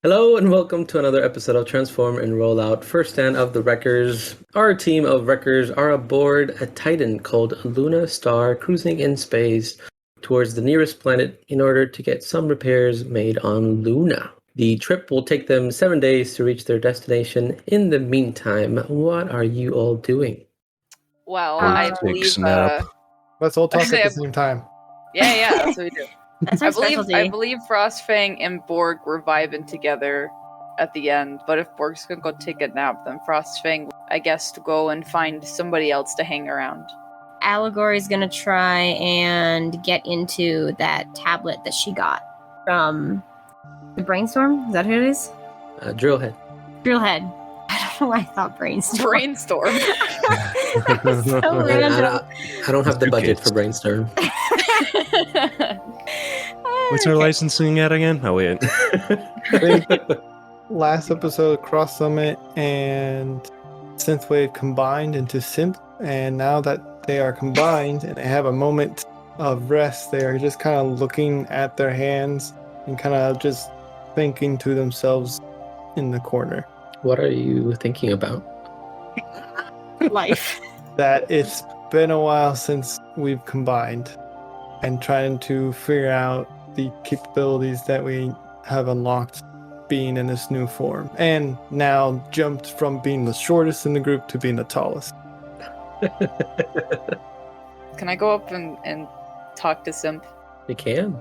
Hello and welcome to another episode of Transform and Roll Out. First stand of the Wreckers. Our team of Wreckers are aboard a Titan called Luna Star, cruising in space towards the nearest planet in order to get some repairs made on Luna. The trip will take them 7 days to reach their destination. In the meantime, what are you all doing? Well, I I believe. Let's all talk Actually, at the same time. Yeah, that's what we do. That's our specialty. I believe Frostfang and Borg were vibing together at the end, but if Borg's gonna go take a nap, then Frostfang, I guess, to go and find somebody else to hang around. Allegory's gonna try and get into that tablet that she got from the Brainstorm. Is that who it is? Drillhead. Drillhead. I don't know why I thought Brainstorm. Brainstorm. That was so random. I don't have the budget for Brainstorm. What's our licensing at again? Oh, wait. I think last episode, Cross Summit and Synthwave combined into Synth, and now that they are combined and they have a moment of rest, they are just kind of looking at their hands and kind of just thinking to themselves in the corner. What are you thinking about? Life. That it's been a while since we've combined and trying to figure out the capabilities that we have unlocked being in this new form, and now jumped from being the shortest in the group to being the tallest. Can I go up and talk to Simp? You can.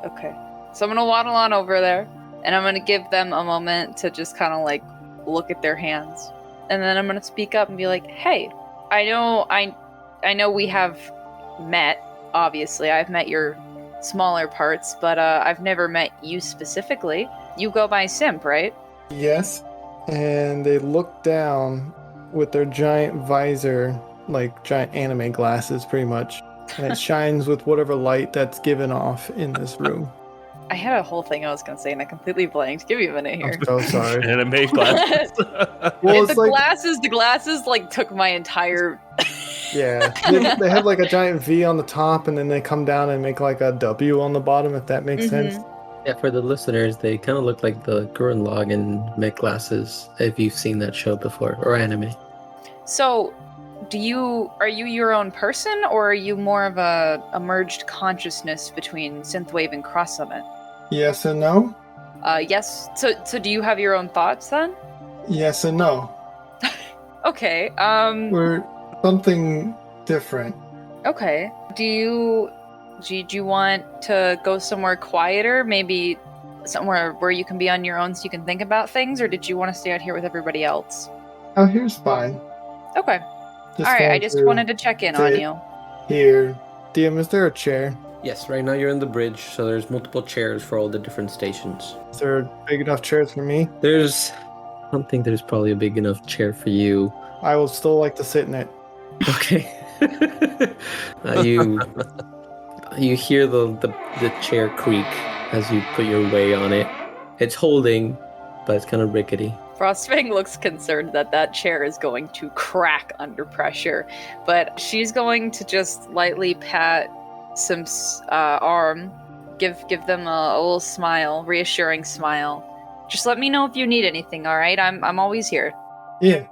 Okay. So I'm gonna waddle on over there, and I'm gonna give them a moment to just kind of like look at their hands, and then I'm gonna speak up and be like, "Hey, I know we have met. Obviously, I've met your smaller parts, but I've never met you specifically. You go by Simp, right?" Yes, and they look down with their giant visor, like giant anime glasses pretty much, and it shines with whatever light that's given off in this room. I had a whole thing I was gonna say and I completely blanked. Give me a minute here. I'm so sorry. Anime glasses. Well, And it's like, the glasses like took my entire yeah, they have like a giant V on the top, and then they come down and make like a W on the bottom, if that makes sense. Yeah, for the listeners, they kind of look like the Gurren Lagann mech glasses, if you've seen that show before, or anime. So, are you your own person, or are you more of a merged consciousness between Synthwave and Cross Summit? Yes and no. Yes. So do you have your own thoughts then? Yes and no. Okay. We're something different. Okay. Do you want to go somewhere quieter? Maybe somewhere where you can be on your own so you can think about things, or did you want to stay out here with everybody else? Oh, here's fine. Okay. All right. I just wanted to check in on you. Here. DM, is there a chair? Yes, right now you're in the bridge, so there's multiple chairs for all the different stations. Is there big enough chairs for me? I don't think there's probably a big enough chair for you. I will still like to sit in it. Okay. You hear the chair creak as you put your weight on it. It's holding, but it's kind of rickety. Frostfang looks concerned that chair is going to crack under pressure, but she's going to just lightly pat Simp's arm, give them a little smile, reassuring smile. Just let me know if you need anything, all right? I'm always here. Yeah.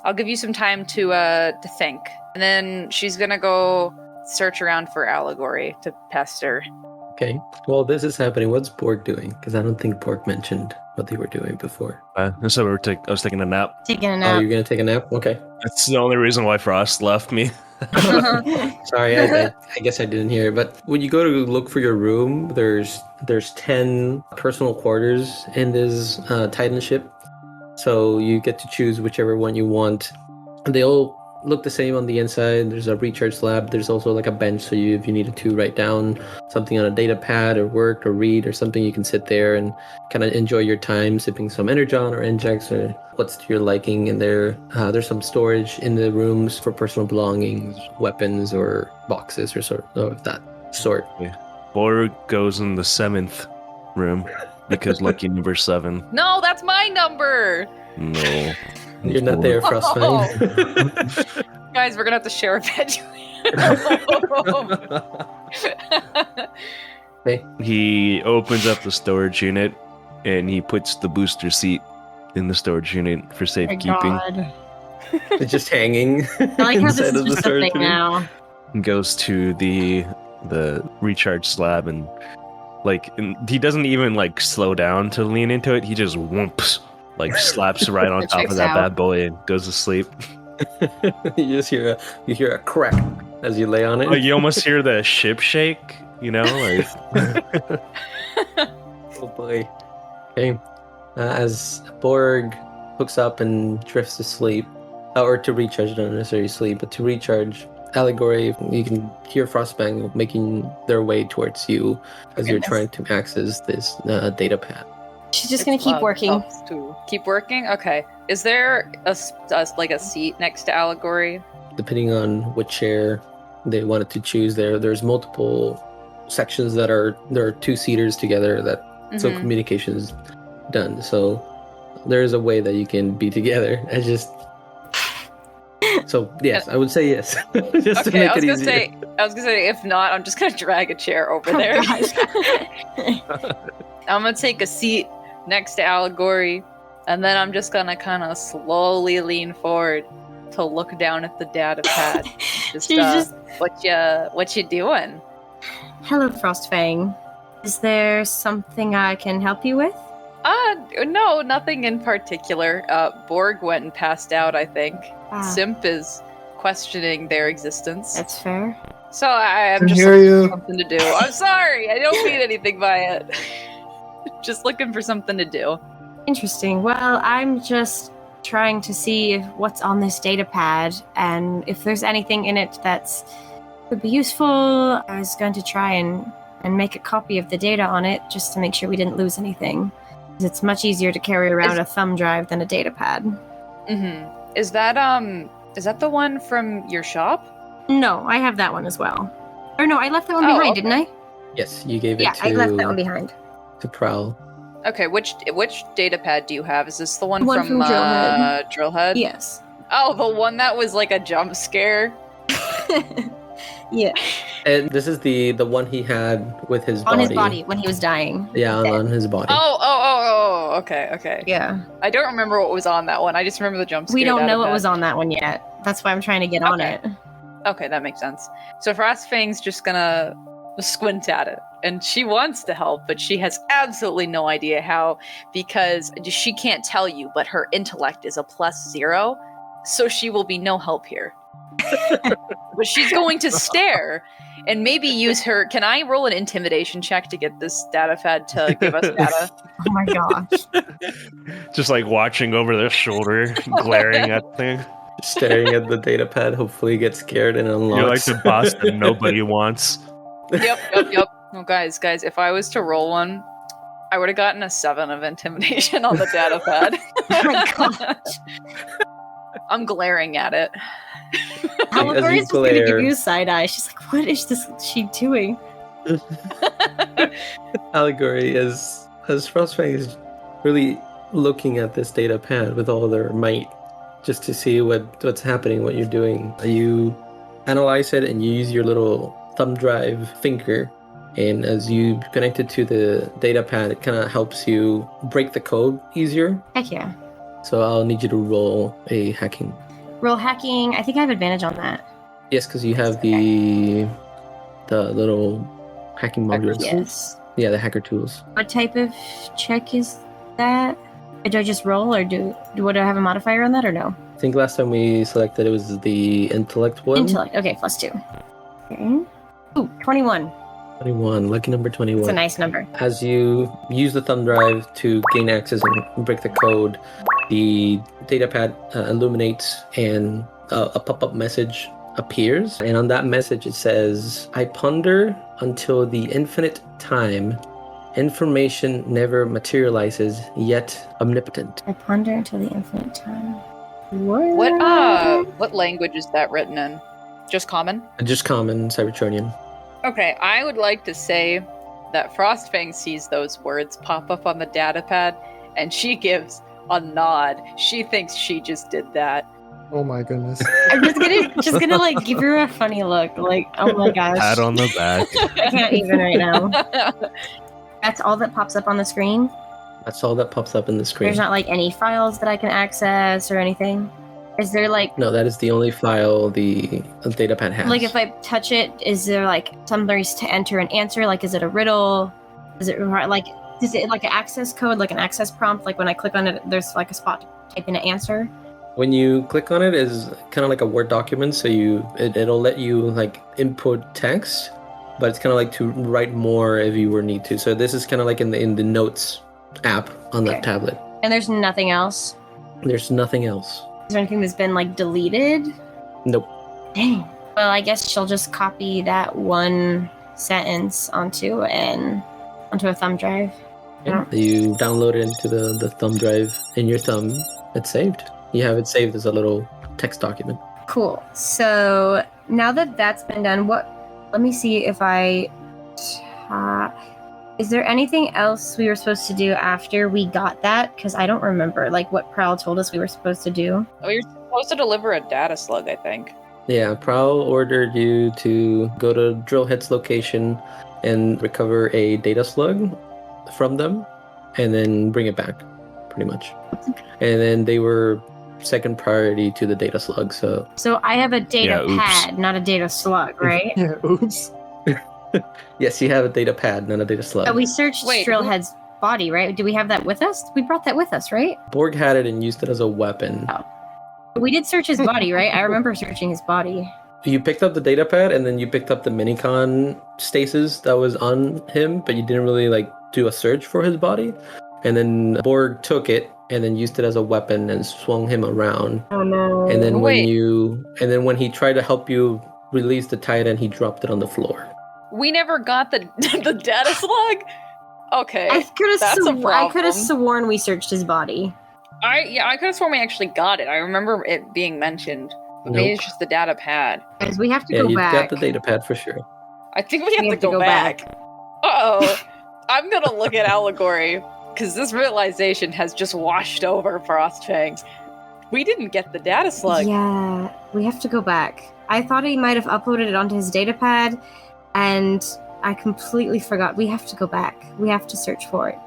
I'll give you some time to think, and then she's gonna go search around for Allegory to pester. Okay. Well, this is happening. What's Borg doing? Because I don't think Borg mentioned what they were doing before. So I was taking a nap. Taking a Oh, nap. you're gonna take a nap? Okay. That's the only reason why Frost left me. Sorry, I guess I didn't hear it. But when you go to look for your room, there's 10 personal quarters in this Titan ship. So you get to choose whichever one you want. And they all look the same on the inside. There's a research lab. There's also like a bench, so if you needed to write down something on a data pad or work or read or something, you can sit there and kind of enjoy your time sipping some Energon or Injex or what's to your liking. And there's some storage in the rooms for personal belongings, weapons or boxes or sort of that sort. Borg goes in the 7th room because lucky number 7. No, that's my number! No. You're not there, Frostfang. Guys, we're gonna have to share a bed. Okay. He opens up the storage unit and he puts the booster seat in the storage unit for My safekeeping. God. It's just hanging I like how this inside is of the just a storage thing unit. now. And goes to the recharge slab and he doesn't even like slow down to lean into it. He just whoops, like slaps right on It top checks of that out. bad boy and goes to sleep. You just hear a crack as you lay on it. Like you almost hear the ship shake, you know, like Oh boy. Okay. As Borg hooks up and drifts to sleep, or to recharge, not necessarily sleep, but to recharge, Allegory, you can hear Frostfang making their way towards you as you're Goodness. trying to access this data pad. She's just gonna keep working. Keep working? Okay. Is there a seat next to Allegory? Depending on what chair they wanted to choose, there's multiple sections there are two-seaters together so Mhm. communication is done. So there is a way that you can be together. So yes, I would say yes. Just to Okay, make I was it gonna easier. say if not, I'm just gonna drag a chair over Oh, there. gosh. I'm gonna take a seat next to Allegory, and then I'm just gonna kind of slowly lean forward to look down at the data pad. Just, She's just. what you doing? Hello, Frostfang. Is there something I can help you with? No, nothing in particular. Borg went and passed out, I think. Ah, Simp is questioning their existence. that's fair. So I'm Can just hear looking you. for something to do. I'm sorry, I don't mean anything by it. Just looking for something to do. Interesting. Well, I'm just trying to see what's on this data pad and if there's anything in it that's could be useful. I was going to try and make a copy of the data on it just to make sure we didn't lose anything. 'Cause it's much easier to carry around a thumb drive than a data pad. Mm-hmm. Is that the one from your shop? No, I have that one as well. Or no, I left that one Oh, behind, okay. didn't I? Yes, you gave it Yeah, to I left that one behind. to Prowl. Okay, which data pad do you have? Is this the one, The one from Drillhead. Drillhead? Yes. Oh, the one that was like a jump scare. Yeah. And this is the one he had with his On body. his body when he was dying. Yeah, Dead. on his body. Oh, okay. Yeah. I don't remember what was on that one. I just remember the jump scare. We don't data know what pad. was on that one yet. That's why I'm trying to get on Okay. it. Okay, that makes sense. So Frostfang's just gonna squint at it. And she wants to help, but she has absolutely no idea how, because she can't tell you, but her intellect is a +0, so she will be no help here. But she's going to stare and maybe use her. Can I roll an intimidation check to get this data pad to give us data? Oh my gosh. just like watching over their shoulder, glaring at things. Staring at the data pad, hopefully get scared and unlocks. You're like the boss that nobody wants. Yep. Well, guys, if I was to roll one, I would have gotten a 7 of intimidation on the data pad. Oh my gosh. I'm glaring at it. Allegory's just gonna glare. give you a side eye. She's like, what is she doing? Allegory as Frostfang is really looking at this data pad with all their might, just to see what's happening, what you're doing. You analyze it and you use your little thumb drive finger, and as you connect it to the data pad, it kind of helps you break the code easier. Heck yeah. So I'll need you to roll a hacking. Roll hacking. I think I have advantage on that. Yes, because you have the little hacking modules. Yes. Yeah, the hacker tools. What type of check is that? Do I just roll, or do I have a modifier on that, or no? I think last time we selected it was the intellect one. Intellect. Okay, +2. Okay. Ooh, 21. 21, lucky number 21. It's a nice number. As you use the thumb drive to gain access and break the code, the datapad illuminates and a pop-up message appears. And on that message it says, I ponder until the infinite time. Information never materializes, yet omnipotent. I ponder until the infinite time. What language is that written in? Just common? Just common Cybertronian. Okay, I would like to say that Frostfang sees those words pop up on the datapad, and she gives a nod. She thinks she just did that. Oh my goodness. I'm just gonna like give her a funny look, like, oh my gosh. Pat on the back. I can't even right now. That's all that pops up on the screen. That's all that pops up in the screen. There's not like any files that I can access or anything. Is there like No, that is the only file the datapad has. like if I touch it, is there like some place to enter an answer? Like, is it a riddle? Is it like an access code, like an access prompt? Like when I click on it, there's like a spot to type in an answer. When you click on it, is kind of like a Word document, so it'll let you like input text, but it's kind of like to write more if you were need to. So this is kind of like in the Notes app on the tablet. And there's nothing else. There's nothing else. Is there anything that's been like deleted? Nope. Dang. Well, I guess she'll just copy that one sentence onto a thumb drive. Yeah. You download it into the thumb drive in your thumb. It's saved. You have it saved as a little text document. Cool. So now that that's been done, let me see if I... is there anything else we were supposed to do after we got that? Because I don't remember, like, what Prowl told us we were supposed to do. Oh, you're supposed to deliver a data slug, I think. Yeah, Prowl ordered you to go to Drillhead's location and recover a data slug from them, and then bring it back, pretty much. And then they were second priority to the data slug, so... So I have a data pad, not a data slug, right? Yeah, oops. Yes, you have a data pad, not a data slug. So we searched Drillhead's body, right? Do we have that with us? We brought that with us, right? Borg had it and used it as a weapon. Oh. We did search his body, right? I remember searching his body. You picked up the data pad, and then you picked up the minicon stasis that was on him, but you didn't really like do a search for his body. And then Borg took it and then used it as a weapon and swung him around. Oh no! And then when he tried to help you release the Titan, he dropped it on the floor. We never got the the data slug. Okay, I could have problem. sworn we searched his body. I could have sworn we actually got it. I remember it being mentioned. But maybe it's just the data pad. Guys, we have to Yeah, go you back. got the data pad for sure. I think we have to go back. Uh-oh. I'm gonna look at Allegory, because this realization has just washed over Frostfangs. We didn't get the data slug. Yeah, we have to go back. I thought he might have uploaded it onto his data pad, and I completely forgot. We have to go back. We have to search for it.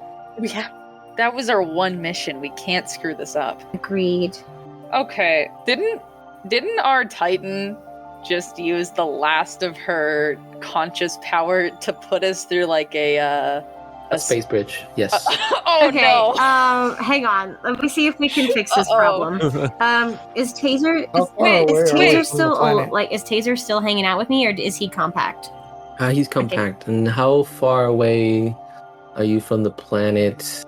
That was our one mission. We can't screw this up. Agreed. Okay, didn't our Titan just use the last of her conscious power to put us through like a space bridge? Yes. Okay, no! Hang on. Let me see if we can fix this problem. Is Taser is Taser still hanging out with me, or is he compact? He's compact. Okay. And how far away are you from the planet?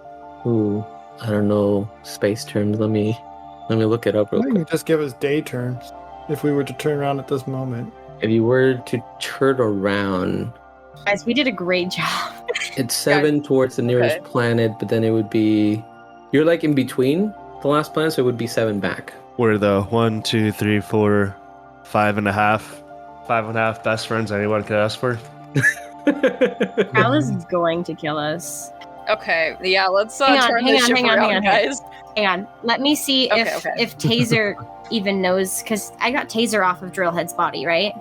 Ooh, I don't know space terms. Let me look it up real quick. You just give us day turns if we were to turn around at this moment. If you were to turn around, guys, we did a great job. It's 7 towards the nearest planet, but then it would be you're like in between the last planet, so it would be 7 back. We're the 1, 2, 3, 4, 5.5 best friends anyone could ask for. Alice is going to kill us. Okay, yeah, let's turn this ship around, guys. Hang on. Let me see if Taser even knows, because I got Taser off of Drillhead's body, right?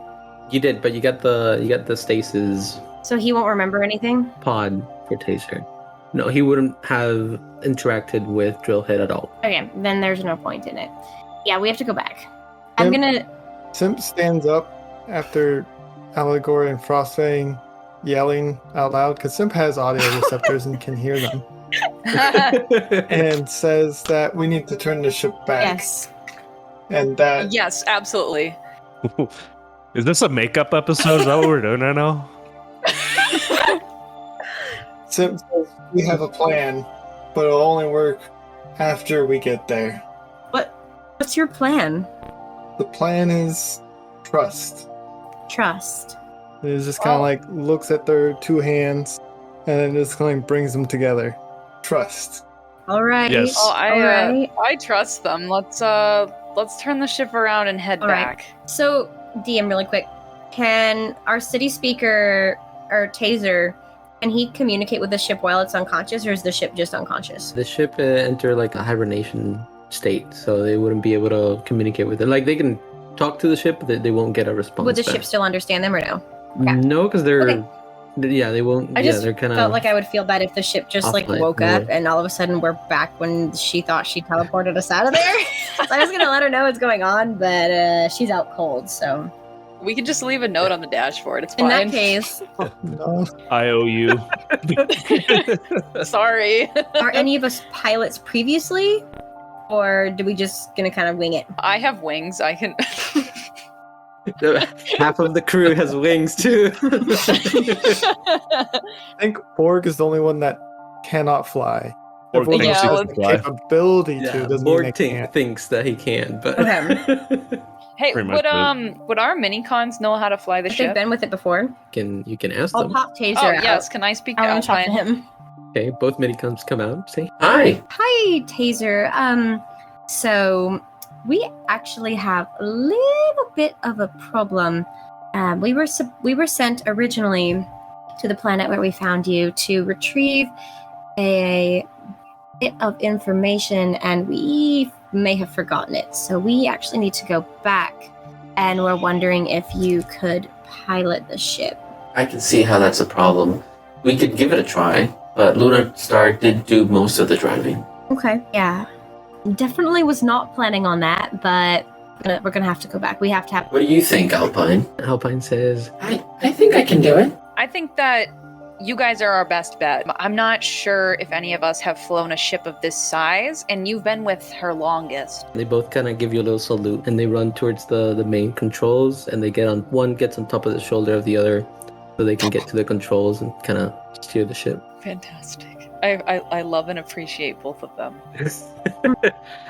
You did, but you got the stasis. So he won't remember anything? Pod for Taser. No, he wouldn't have interacted with Drillhead at all. Okay, then there's no point in it. Yeah, we have to go back. Simp stands up after Allegory and Frostfang yelling out loud, because Simp has audio receptors and can hear them. And says that we need to turn the ship back. Yes. And that... Yes, absolutely. Is this a makeup episode? Is that what we're doing right now? Simp says we have a plan, but it'll only work after we get there. What's your plan? The plan is trust. Trust. It just kind of like looks at their two hands and then just kind of brings them together. Trust. All right. Yes. I trust them. Let's turn the ship around and head back. Right. So, DM, really quick, can our city speaker or Taser, can he communicate with the ship while it's unconscious, or is the ship just unconscious? The ship enter like a hibernation state, so they wouldn't be able to communicate with it. Like they can talk to the ship, but they won't get a response. Would the back. ship still understand them or no? Okay. No, because they're Yeah, they won't. I just they're kind felt of like I would feel bad if the ship just like offline, woke up yeah. and all of a sudden we're back when she thought she teleported us out of there. So I was gonna let her know what's going on, but she's out cold. So We can just leave a note on the dashboard. It's in fine. that case, No. I owe you. Sorry. are any of us pilots previously, or do we just gonna kind of wing it? I have wings. I can. half of the crew has wings too. I think Borg is the only one that cannot fly. Borg Everyone thinks else he has can the fly. capability to. Yeah, Doesn't Borg mean they can't. thinks that he can, but Hey, Pretty much would our minicons know how to fly the If they've ship? been with it before, you can ask I'll them. pop Taser Oh out. yes, can I speak to I want to talk to Alpine? him. Okay, both minicons come out. Say hi. Hi, Taser. So we actually have a little bit of a problem. We were sent originally to the planet where we found you to retrieve a bit of information, and we may have forgotten it. So we actually need to go back, and we're wondering if you could pilot the ship. I can see how that's a problem. We could give it a try, but Lunar Star did do most of the driving. Okay. Yeah. Definitely was not planning on that, but we're gonna have to go back. We have to have. What do you think, Alpine? Alpine says, I think I can do it. I think that you guys are our best bet. I'm not sure if any of us have flown a ship of this size, and you've been with her longest. they both kind of give you a little salute, and they run towards the main controls, and they one gets on top of the shoulder of the other, so they can get to the controls and kind of steer the ship. Fantastic. I love and appreciate both of them.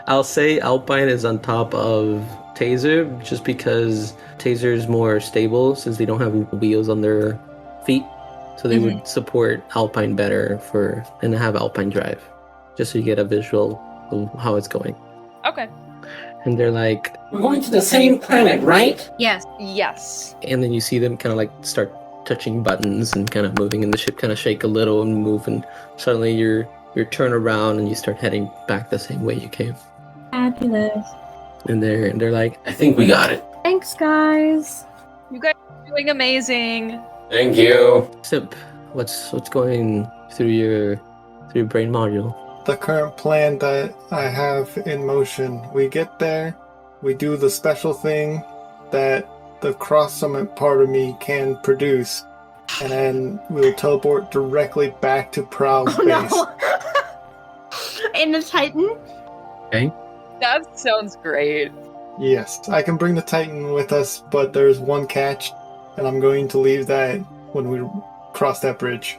I'll say Alpine is on top of Taser just because Taser is more stable since they don't have wheels on their feet. So they would support Alpine better and have Alpine drive. Just so you get a visual of how it's going. Okay. And they're like, We're going to the same planet, right? Yes. Yes. and then you see them kind of like start touching buttons and kind of moving, and the ship kind of shake a little and move, and suddenly you're turn around and you start heading back the same way you came. Fabulous. And they're like, I think we got it. Thanks, guys. You guys are doing amazing. Thank you. Simp, what's going through your brain module? The current plan that I have in motion. We get there, we do the special thing that the cross summit part of me can produce, and then we'll teleport directly back to Prowl's base. No. In the Titan. Okay. That sounds great. Yes, I can bring the Titan with us, but there's one catch, and I'm going to leave that when we cross that bridge.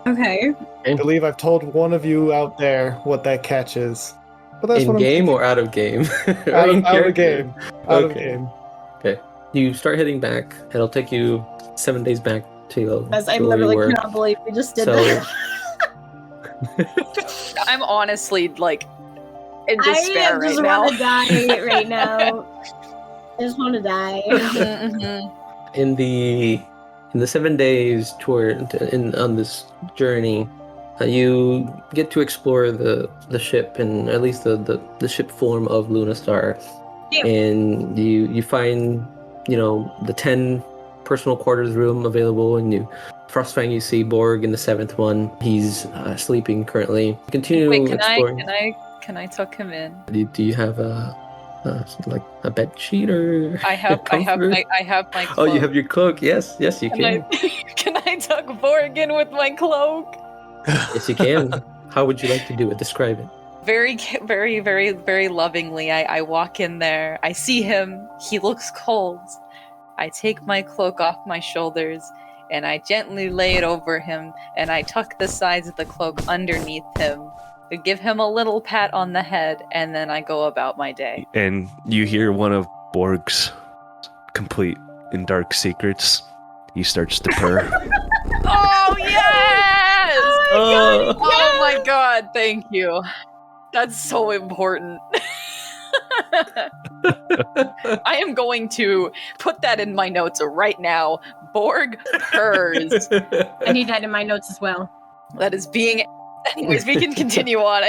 Okay. I believe I've told one of you out there what that catch is. But that's In what I'm game or out of game? out In of character? the game. Out of Okay. game. You start heading back. It'll take you 7 days back to As I to where you literally were. cannot believe we just did So- that. I'm honestly like in I despair right just now. want to die right now. I just want to die. Mhm. in the 7 days on this journey, you get to explore the ship, and at least the ship form of Luna Star. Yeah. And you find the 10 personal quarters room available, and Frostfang, you see Borg in the 7th one. He's sleeping currently. Continue Wait, exploring. can I tuck him in? Do you have a bed sheet or I have comforter? my cloak. Oh, you have your cloak. Yes, you Can can. can I tuck Borg in with my cloak? Yes, you can. How would you like to do it? Describe it. Very, very, very, very lovingly, I walk in there. I see him. He looks cold. I take my cloak off my shoulders and I gently lay it over him, and I tuck the sides of the cloak underneath him. I give him a little pat on the head, and then I go about my day. And you hear one of Borg's complete and dark secrets. He starts to purr. Oh, yes! Oh, Oh my god, thank you. That's so important. I am going to put that in my notes right now. Borg purrs. I need that in my notes as well. That is being. Anyways, we can continue on.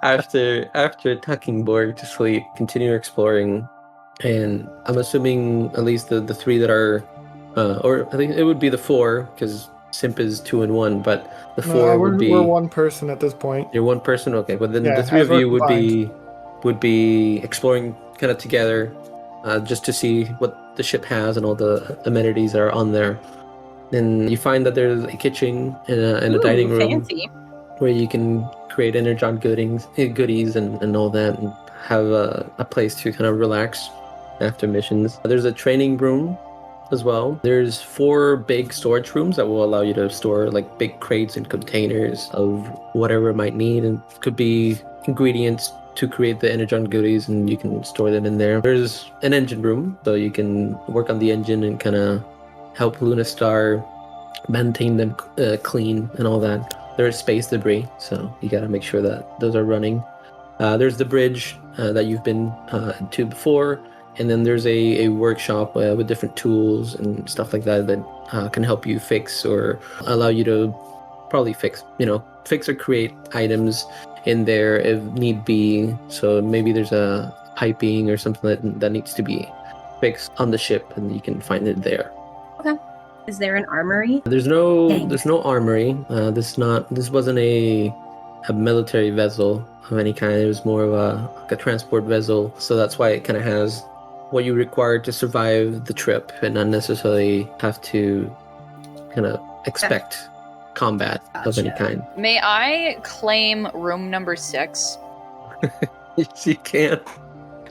after tucking Borg to sleep, continue exploring, and I'm assuming at least the three that are or I think it would be the 4 because Simp is 2 and 1, but the 4 would be. We're one person at this point. You're one person, okay. But then Yeah, the 3 as of you we're would be exploring kind of together, just to see what the ship has and all the amenities that are on there. Then you find that there's a kitchen and a dining room Fancy. where you can create energon goodies and all that, and have a place to kind of relax after missions. There's a training room as well. There's 4 big storage rooms that will allow you to store like big crates and containers of whatever it might need, and it could be ingredients to create the energon goodies, and you can store them in there. There's an engine room, so you can work on the engine and kind of help Luna Star maintain them clean and all that. There's space debris, so you gotta make sure that those are running. There's the bridge that you've been to before, and then there's a workshop with different tools and stuff like that that can help you fix or allow you to probably fix or create items in there if need be. So maybe there's a piping or something that needs to be fixed on the ship, and you can find it there. Okay. Is there an armory? There's no armory. This wasn't a military vessel of any kind. It was more of a transport vessel. So that's why it kind of has what you require to survive the trip and not necessarily have to kind of expect combat of any kind. May I claim room number 6? Yes, you can.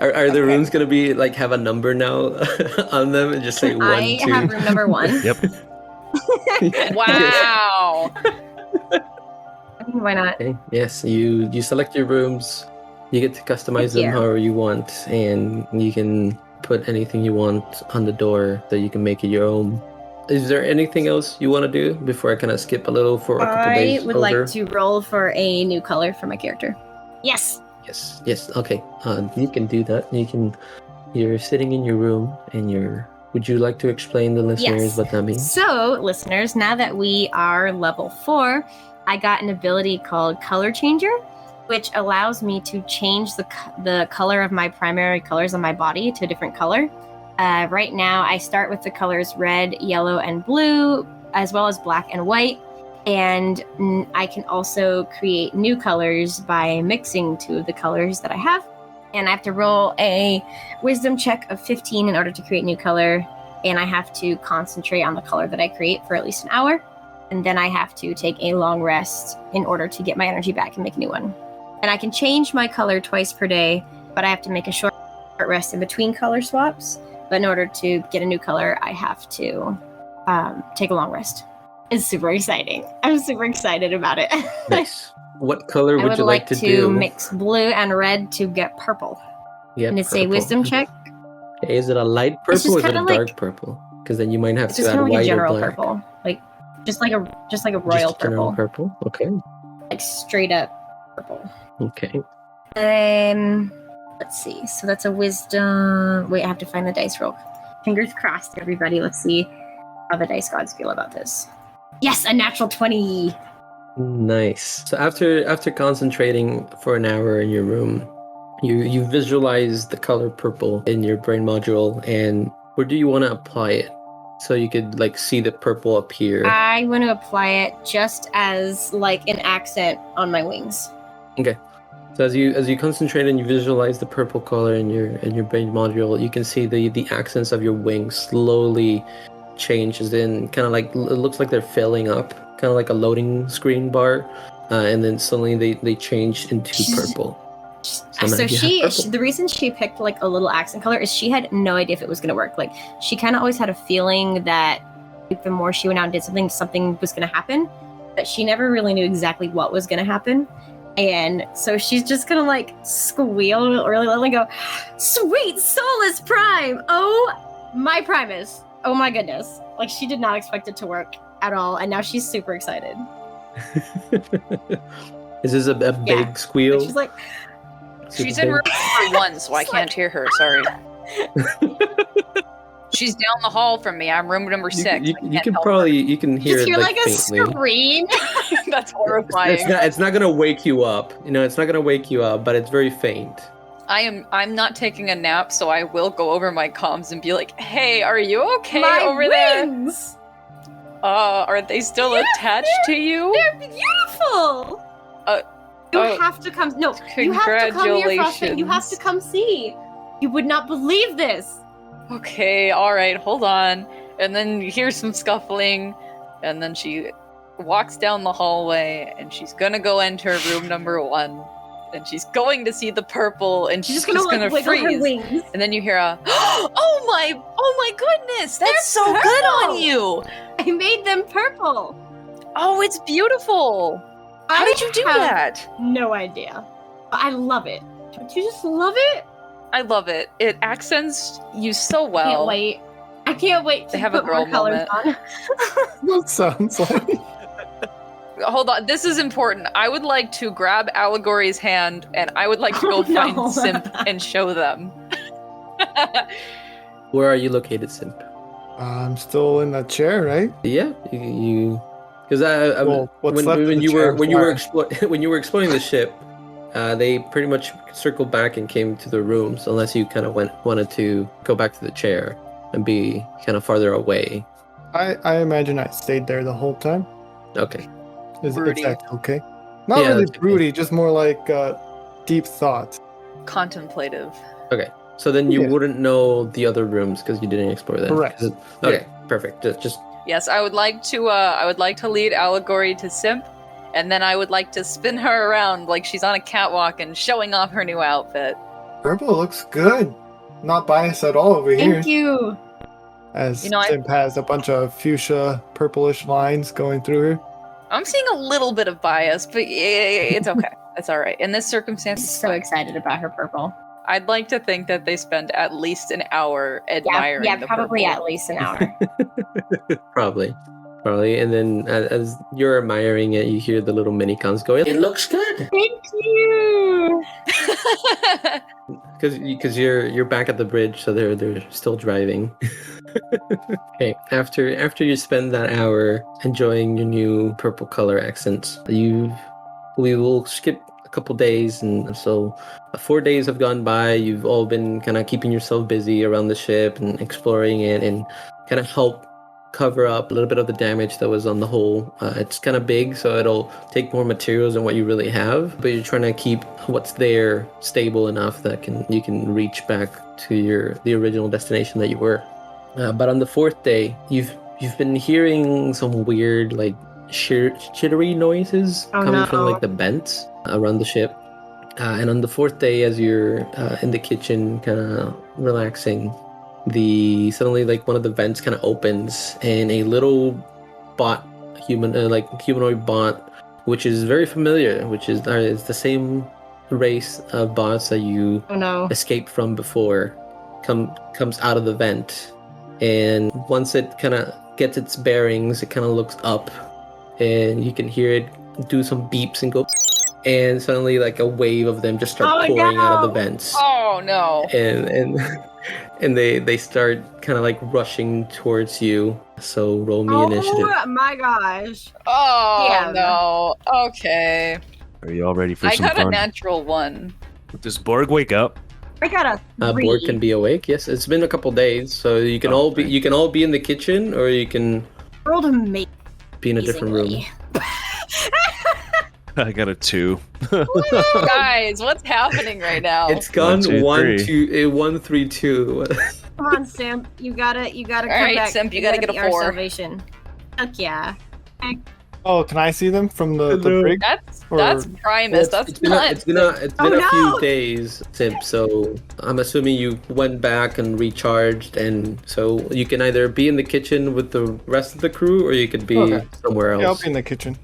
Are the rooms gonna be like have a number now on them and just say 1, 2? I have room number 1. Yep. Wow. Why not? Okay. Yes, you select your rooms. You get to customize them however you want, and you can put anything you want on the door that you can make it your own. Is there anything else you want to do before I kind of skip a little for a couple days? I would like to roll for a new color for my character. Yes. Yes. Okay. You can do that. You're sitting in your room, and would you like to explain to listeners what that means? So, listeners, now that we are level 4, I got an ability called Color Changer, which allows me to change the color of my primary colors on my body to a different color. Right now, I start with the colors red, yellow, and blue, as well as black and white. And I can also create new colors by mixing 2 of the colors that I have. And I have to roll a wisdom check of 15 in order to create new color. And I have to concentrate on the color that I create for at least an hour. And then I have to take a long rest in order to get my energy back and make a new one. And I can change my color twice per day, but I have to make a short rest in between color swaps. But in order to get a new color, I have to take a long rest. It's super exciting. I'm super excited about it. Nice. What color would you like to do? I would like to mix blue and red to get purple. Yeah, and it's a wisdom check. Okay, is it a light purple or is it a dark purple? Because then you might have to add white or black. It's just kind of like a general purple. Like just like a royal just general purple. Okay. Like straight up purple. Okay. Let's see. So that's a wisdom. Wait, I have to find the dice roll. Fingers crossed, everybody. Let's see how the dice gods feel about this. Yes, a natural 20. Nice. So after concentrating for an hour in your room, you visualize the color purple in your brain module, and where do you want to apply it? So you could like see the purple appear. I want to apply it just as like an accent on my wings. Okay. So as you concentrate and you visualize the purple color in your brain module, you can see the accents of your wings slowly changes in, kind of like it looks like they're filling up, kind of like a loading screen bar, and then suddenly they change into purple. So the reason she picked like a little accent color is she had no idea if it was going to work. Like she kind of always had a feeling that the more she went out and did something was going to happen, but she never really knew exactly what was going to happen. And so she's just gonna like squeal really loudly and go, "Sweet Solus Prime! Oh, my Primus! Oh my goodness!" Like she did not expect it to work at all, and now she's super excited. Is this a big squeal? She's like, she's in room number 1, so I can't hear her. Sorry. She's down the hall from me. I'm room number 6. You can hear it like a faintly. scream. That's horrifying. It's not gonna wake you up. It's not gonna wake you up, but it's very faint. I'm not taking a nap, so I will go over my comms and be like, "Hey, are you okay My over wings! Are they still attached to you?" They're beautiful! You oh, have to come. No, you have to come here, Frostbite. You have to congratulations. come see. You would not believe this. Okay, alright, hold on. And then you hear some scuffling, and then she walks down the hallway, and she's gonna go enter room number 1. And she's going to see the purple, and she's just gonna wiggle her freeze. wings. And then you hear a, oh my goodness, that's so They're good on purple! you! I made them purple. Oh, it's beautiful! How did you do have that? No idea. But I love it. Don't you just love it? I love it. It accents you so Can't well. wait. I can't wait to They have a put more girl colors moment. on. That sounds like. Hold on, this is important. I would like to grab Allegory's hand, and I would like to go Oh, no. find Simp and show them. Where are you located, Simp? I'm still in that chair, right? Yeah, you because I Well, what's when, left of when the you chair, were when you were sorry. when you were exploring the ship, they pretty much circled back and came to the rooms, unless you kind of wanted to go back to the chair and be kind of farther away. I imagine I stayed there the whole time. Okay. Is Broody. that okay? Not Yeah, really that's okay. broody, just more like deep thought. Contemplative. So then you Yeah. wouldn't know the other rooms because you didn't explore them. Correct. Okay, perfect. Just Yes, I would like to lead Allegory to Simp, and then I would like to spin her around like she's on a catwalk and showing off her new outfit. Purple looks good. Not biased at all over here. Thank you. As You know, Simp has a bunch of fuchsia purplish lines going through her. I'm seeing a little bit of bias, but it's okay. It's all right. In this circumstance, I'm it's so fine. excited about her purple. I'd like to think that they spend at least an hour Yeah, admiring yeah, the probably purple. at least an hour. probably. And then as you're admiring it, you hear the little minicons go It looks good. Thank you. because you're back at the bridge, so they're still driving. Okay, after you spend that hour enjoying your new purple color accents, we will skip a couple days, and so 4 days have gone by. You've all been kind of keeping yourself busy around the ship and exploring it, and kind of help cover up a little bit of the damage that was on the hull. It's kind of big, so it'll take more materials than what you really have, but you're trying to keep what's there stable enough that you can reach back to the original destination that you were. But on the 4th day, you've been hearing some weird, like, chittery noises coming from, like, the vents around the ship. And on the 4th day, as you're in the kitchen, kind of relaxing, suddenly, like, one of the vents kind of opens, and a little bot, humanoid bot, which is very familiar, which is it's the same race of bots that you escaped from before, comes out of the vent. And once it kind of gets its bearings, it kind of looks up, and you can hear it do some beeps and go, and suddenly, like, a wave of them just start pouring out of the vents. Oh no! And they start kind of like rushing towards you. So roll me initiative. Oh my gosh. Oh Yeah. no! Okay, Are you all ready for I some got a fun? natural 1. Does Borg wake up? I got a 3. Borg can be awake. Yes, it's been a couple days, so you can all be in the kitchen, or you can rolled amazing. be in a different room. I got a 2. Guys, what's happening right now? It's gone 1, 2, 1, 3, 2. Come on, Simp. You gotta come right, back. Simp, you gotta get be a our 4. salvation. Heck yeah. Oh, can I see them from the Hello. brig? That's Or- Primus. That's it's been not. a Oh, few no! days, Simp. So I'm assuming you went back and recharged, and so you can either be in the kitchen with the rest of the crew, or you could be Okay. somewhere Yeah, I'll else. be in the kitchen.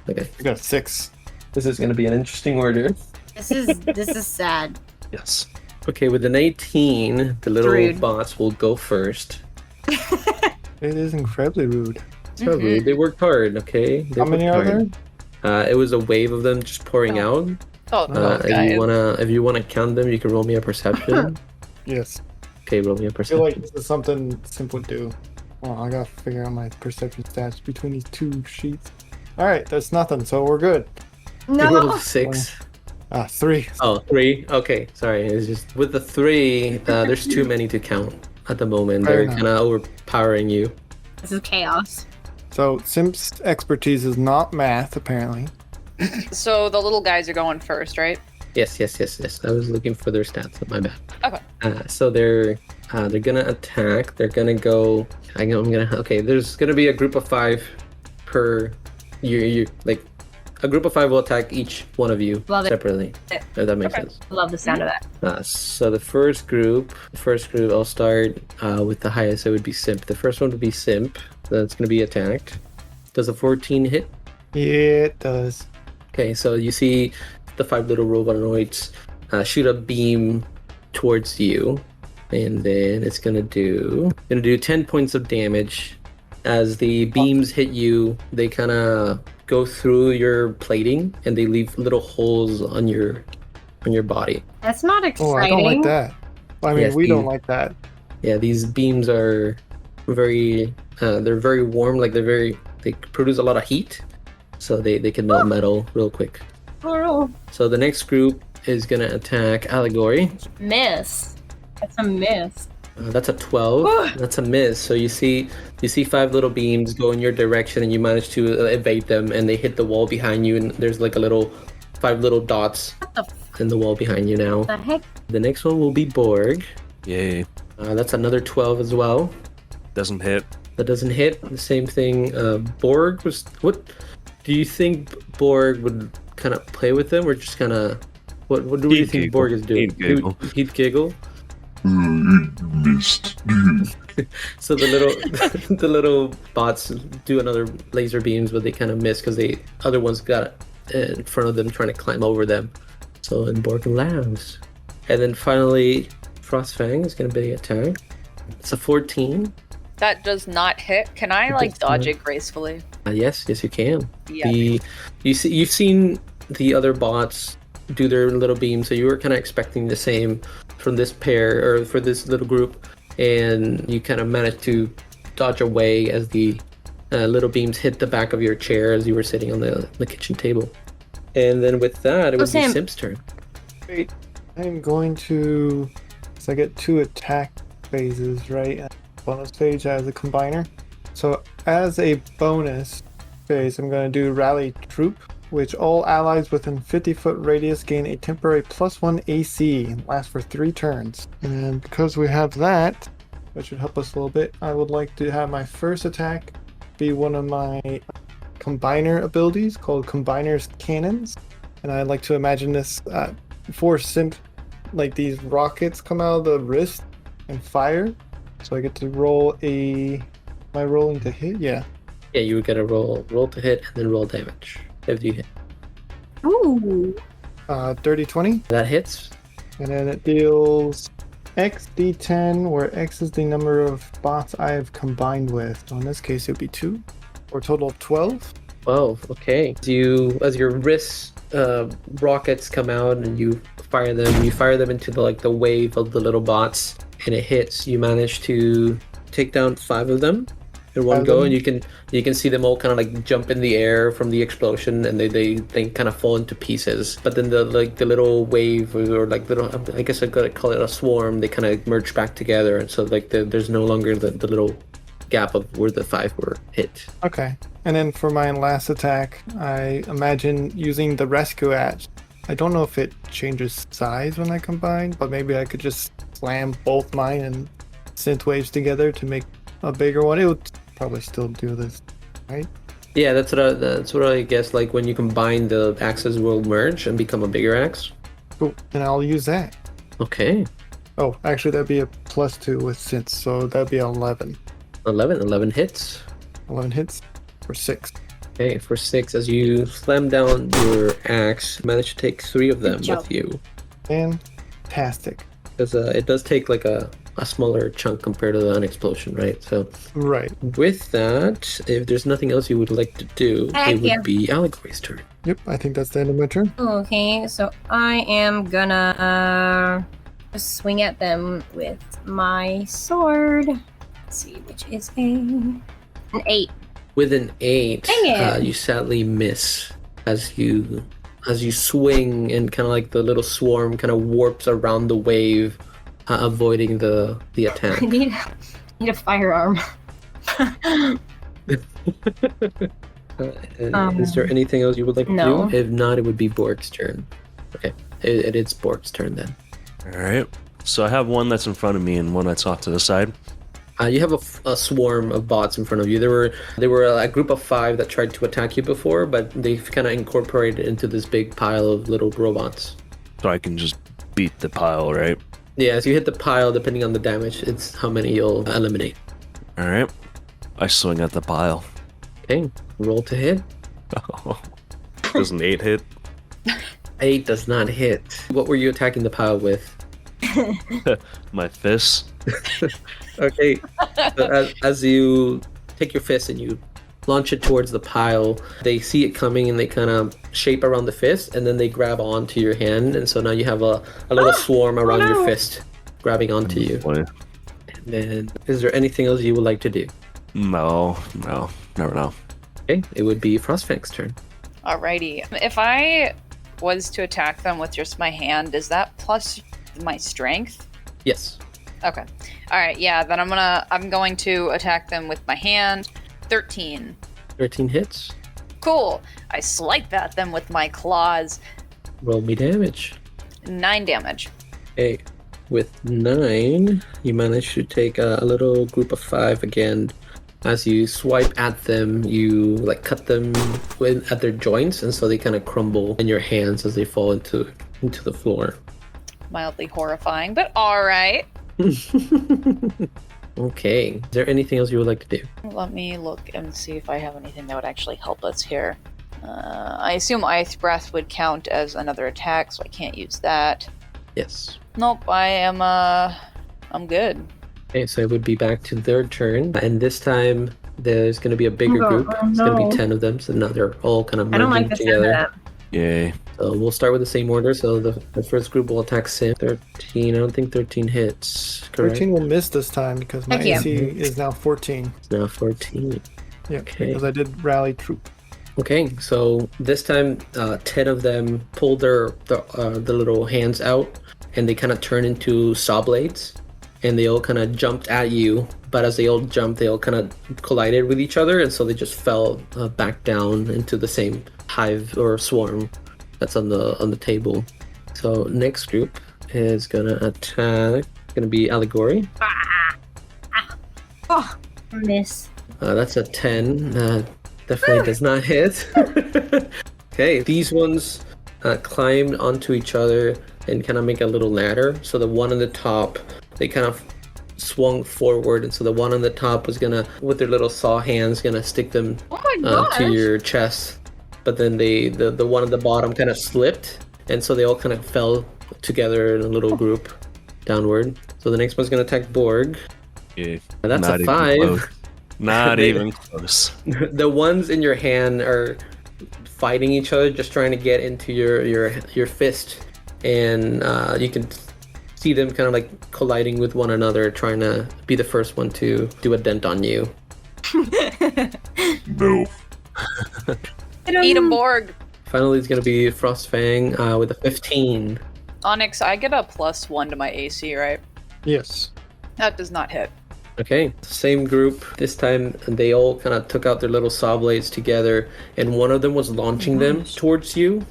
Okay, I got a 6. this is going to be an interesting order. This is sad. Yes. Okay, with an 18, the little Rude. bots will go first. It is incredibly rude. So rude. They worked hard. Okay. They How many worked are there? hard. It was a wave of them just pouring out. Oh, guys. If you wanna count them, you can roll me a perception. Yes. Okay, roll me a I feel like perception. this is something Simp would do. Oh, I gotta figure out my perception stats between these 2 sheets. Alright, that's nothing, so we're good. You rolled No. a 6. 3. Oh, 3? Okay, sorry. It's just with the 3, there's too many to count at the moment. Fair They're enough. kind of overpowering you. This is chaos. So Simp's expertise is not math, apparently. So the little guys are going first, right? Yes. I was looking for their stats. My bad. Okay. So they're gonna attack. They're gonna go. Okay. There's gonna be a group of 5 per. You like. A group of 5 will attack each one of you Love it. separately. If that makes Okay. sense. I love the sound of that. So the first group, I'll start with the highest. It would be Simp. The first one would be Simp. That's gonna be attacked. Does a 14 hit? Yeah, it does. Okay, so you see the 5 little robotoids shoot a beam towards you, and then it's gonna do 10 points of damage. As the beams hit you, they kind of go through your plating, and they leave little holes on your body. That's not Oh, exciting. I don't like that. I mean, Yes, we you- don't like that. Yeah, these beams are very they're very warm. Like they produce a lot of heat, so they can melt metal real quick. Oh, So the next group is gonna attack Allegory. miss. That's a miss. That's a 12. That's a miss. So you see 5 little beams go in your direction, and you manage to evade them, and they hit the wall behind you, and there's like 5 little dots What the f- in the wall behind you now. the heck? The next one will be Borg. Yay. That's another 12 as well. Doesn't hit. That doesn't hit. The same thing. Borg was. What do you think Borg would kind of play with them, or just kind of? What do you He'd think giggle. Borg is doing? He'd giggle. He'd giggle. Missed. So the little bots do another laser beams, but they kind of miss because the other ones got in front of them trying to climb over them. So and Borg laughs. And then finally, Frostfang is going to be attacked. It's a 14. That does not hit. Can I It like does dodge not. it gracefully? Yes, you can. Yeah. You've seen the other bots do their little beam, so you were kind of expecting the same from this pair or for this little group, and you kind of managed to dodge away as the little beams hit the back of your chair as you were sitting on the kitchen table. And then with that, it would be Sam. Simp's turn. Wait, I'm going to. So I get 2 attack phases, right? And bonus phase as a combiner. So as a bonus phase, I'm going to do Rally Troop, which all allies within 50-foot radius gain a temporary +1 AC and lasts for 3 turns. And because we have that, which should help us a little bit, I would like to have my first attack be one of my combiner abilities called Combiner's Cannons. And I'd like to imagine this for Simp, like these rockets come out of the wrist and fire. So I get to roll am I rolling to hit? Yeah. Yeah, you would get a roll to hit and then roll damage if you hit. Ooh. Dirty 20. That hits. And then it deals X D10, where X is the number of bots I have combined with. So in this case, it would be 2, or a total of 12. 12. Okay. As your wrist rockets come out and you fire them into the wave of the little bots, and it hits. You manage to take down 5 of them in one Five go, of and you can see them all kind of like jump in the air from the explosion, and they kind of fall into pieces. But then the little wave or like little, I guess I gotta call it a swarm, they kind of merge back together, and so like there's no longer the little gap of where the 5 were hit. Okay. And then for my last attack, I imagine using the rescue axe. I don't know if it changes size when I combine, but maybe I could just slam both mine and synth waves together to make a bigger one. It would probably still do this, right? Yeah, that's what I guess. Like when you combine, the axes will merge and become a bigger axe. Cool. And I'll use that. Okay. Oh, actually, that'd be a +2 with synth, so that'd be 11. 11 hits. 11 hits for 6. Okay, for 6, as you slam down your axe, you manage to take 3 of them Good job. with you. Fantastic. Because it does take like a smaller chunk compared to an explosion, right? So Right. with that, if there's nothing else you would like to do, Heck it would yeah. be Allegory's turn. Yep, I think that's the end of my turn. Okay, so I am gonna just swing at them with my sword. Let's see, which is an 8. With an 8, Dang it. you sadly miss as you as you swing and kind of like the little swarm kind of warps around the wave, avoiding the attack. I need a firearm. Is there anything else you would like to No. do? If not, it would be Borg's turn. Okay, it is Borg's turn then. All right. So I have one that's in front of me and one that's off to the side. You have a swarm of bots in front of you. There were a group of 5 that tried to attack you before, but they've kind of incorporated into this big pile of little robots. So I can just beat the pile, right? Yeah, as you hit the pile, depending on the damage, it's how many you'll eliminate. All right. I swing at the pile. Okay, roll to hit. Does an 8 hit? 8 does not hit. What were you attacking the pile with? My fists. Okay, so as you take your fist and you launch it towards the pile, they see it coming and they kind of shape around the fist, and then they grab onto your hand, and so now you have a little swarm around your fist grabbing onto you. And then, is there anything else you would like to do? No, never know. Okay, it would be Frostfang's turn. Alrighty. If I was to attack them with just my hand, is that plus my strength? Yes. Okay. Alright, yeah, then I'm going to attack them with my hand. 13. 13 hits. Cool. I swipe at them with my claws. Roll me damage. 9 damage. Okay, with 9, you manage to take a little group of 5 again. As you swipe at them, you like cut them at their joints, and so they kind of crumble in your hands as they fall into the floor. Mildly horrifying, but alright. Okay. Is there anything else you would like to do? Let me look and see if I have anything that would actually help us here. I assume Ice Breath would count as another attack, so I can't use that. Yes. Nope, I'm good. Okay, so it would be back to their turn, and this time there's going to be a bigger group. It's going to be 10 of them, so now they're all kind of I don't like merging the sound together. of that. Yay. So we'll start with the same order. So the first group will attack Sim. 13. I don't think 13 hits. Correct? 13 will miss this time because my Thank you. AC is now 14. It's now 14. Yeah, Okay. because I did rally troop. Okay, so this time 10 of them pull the little hands out, and they kind of turn into saw blades, and they all kind of jumped at you. But as they all jumped, they all kind of collided with each other, and so they just fell back down into the same hive or swarm that's on the table. So next group is gonna attack. Gonna be Allegory. Oh, miss. That's a 10. Definitely does not hit. Okay, these ones climbed onto each other and kind of make a little ladder. So the one on the top, they kind of swung forward, and so the one on the top was gonna, with their little saw hands, gonna stick them Oh my gosh. to your chest. But then the one at the bottom kind of slipped, and so they all kind of fell together in a little group downward. So the next one's gonna attack Borg. Yeah. And that's Not a even 5. close. Not even close. The ones in your hand are fighting each other, just trying to get into your fist, and you can see them kind of like colliding with one another, trying to be the first one to do a dent on you. No. Eat a Borg. Finally, it's gonna be Frostfang with a 15. Onyx, I get a +1 to my AC, right? Yes. That does not hit. Okay, same group. This time they all kind of took out their little saw blades together, and one of them was launching them towards you,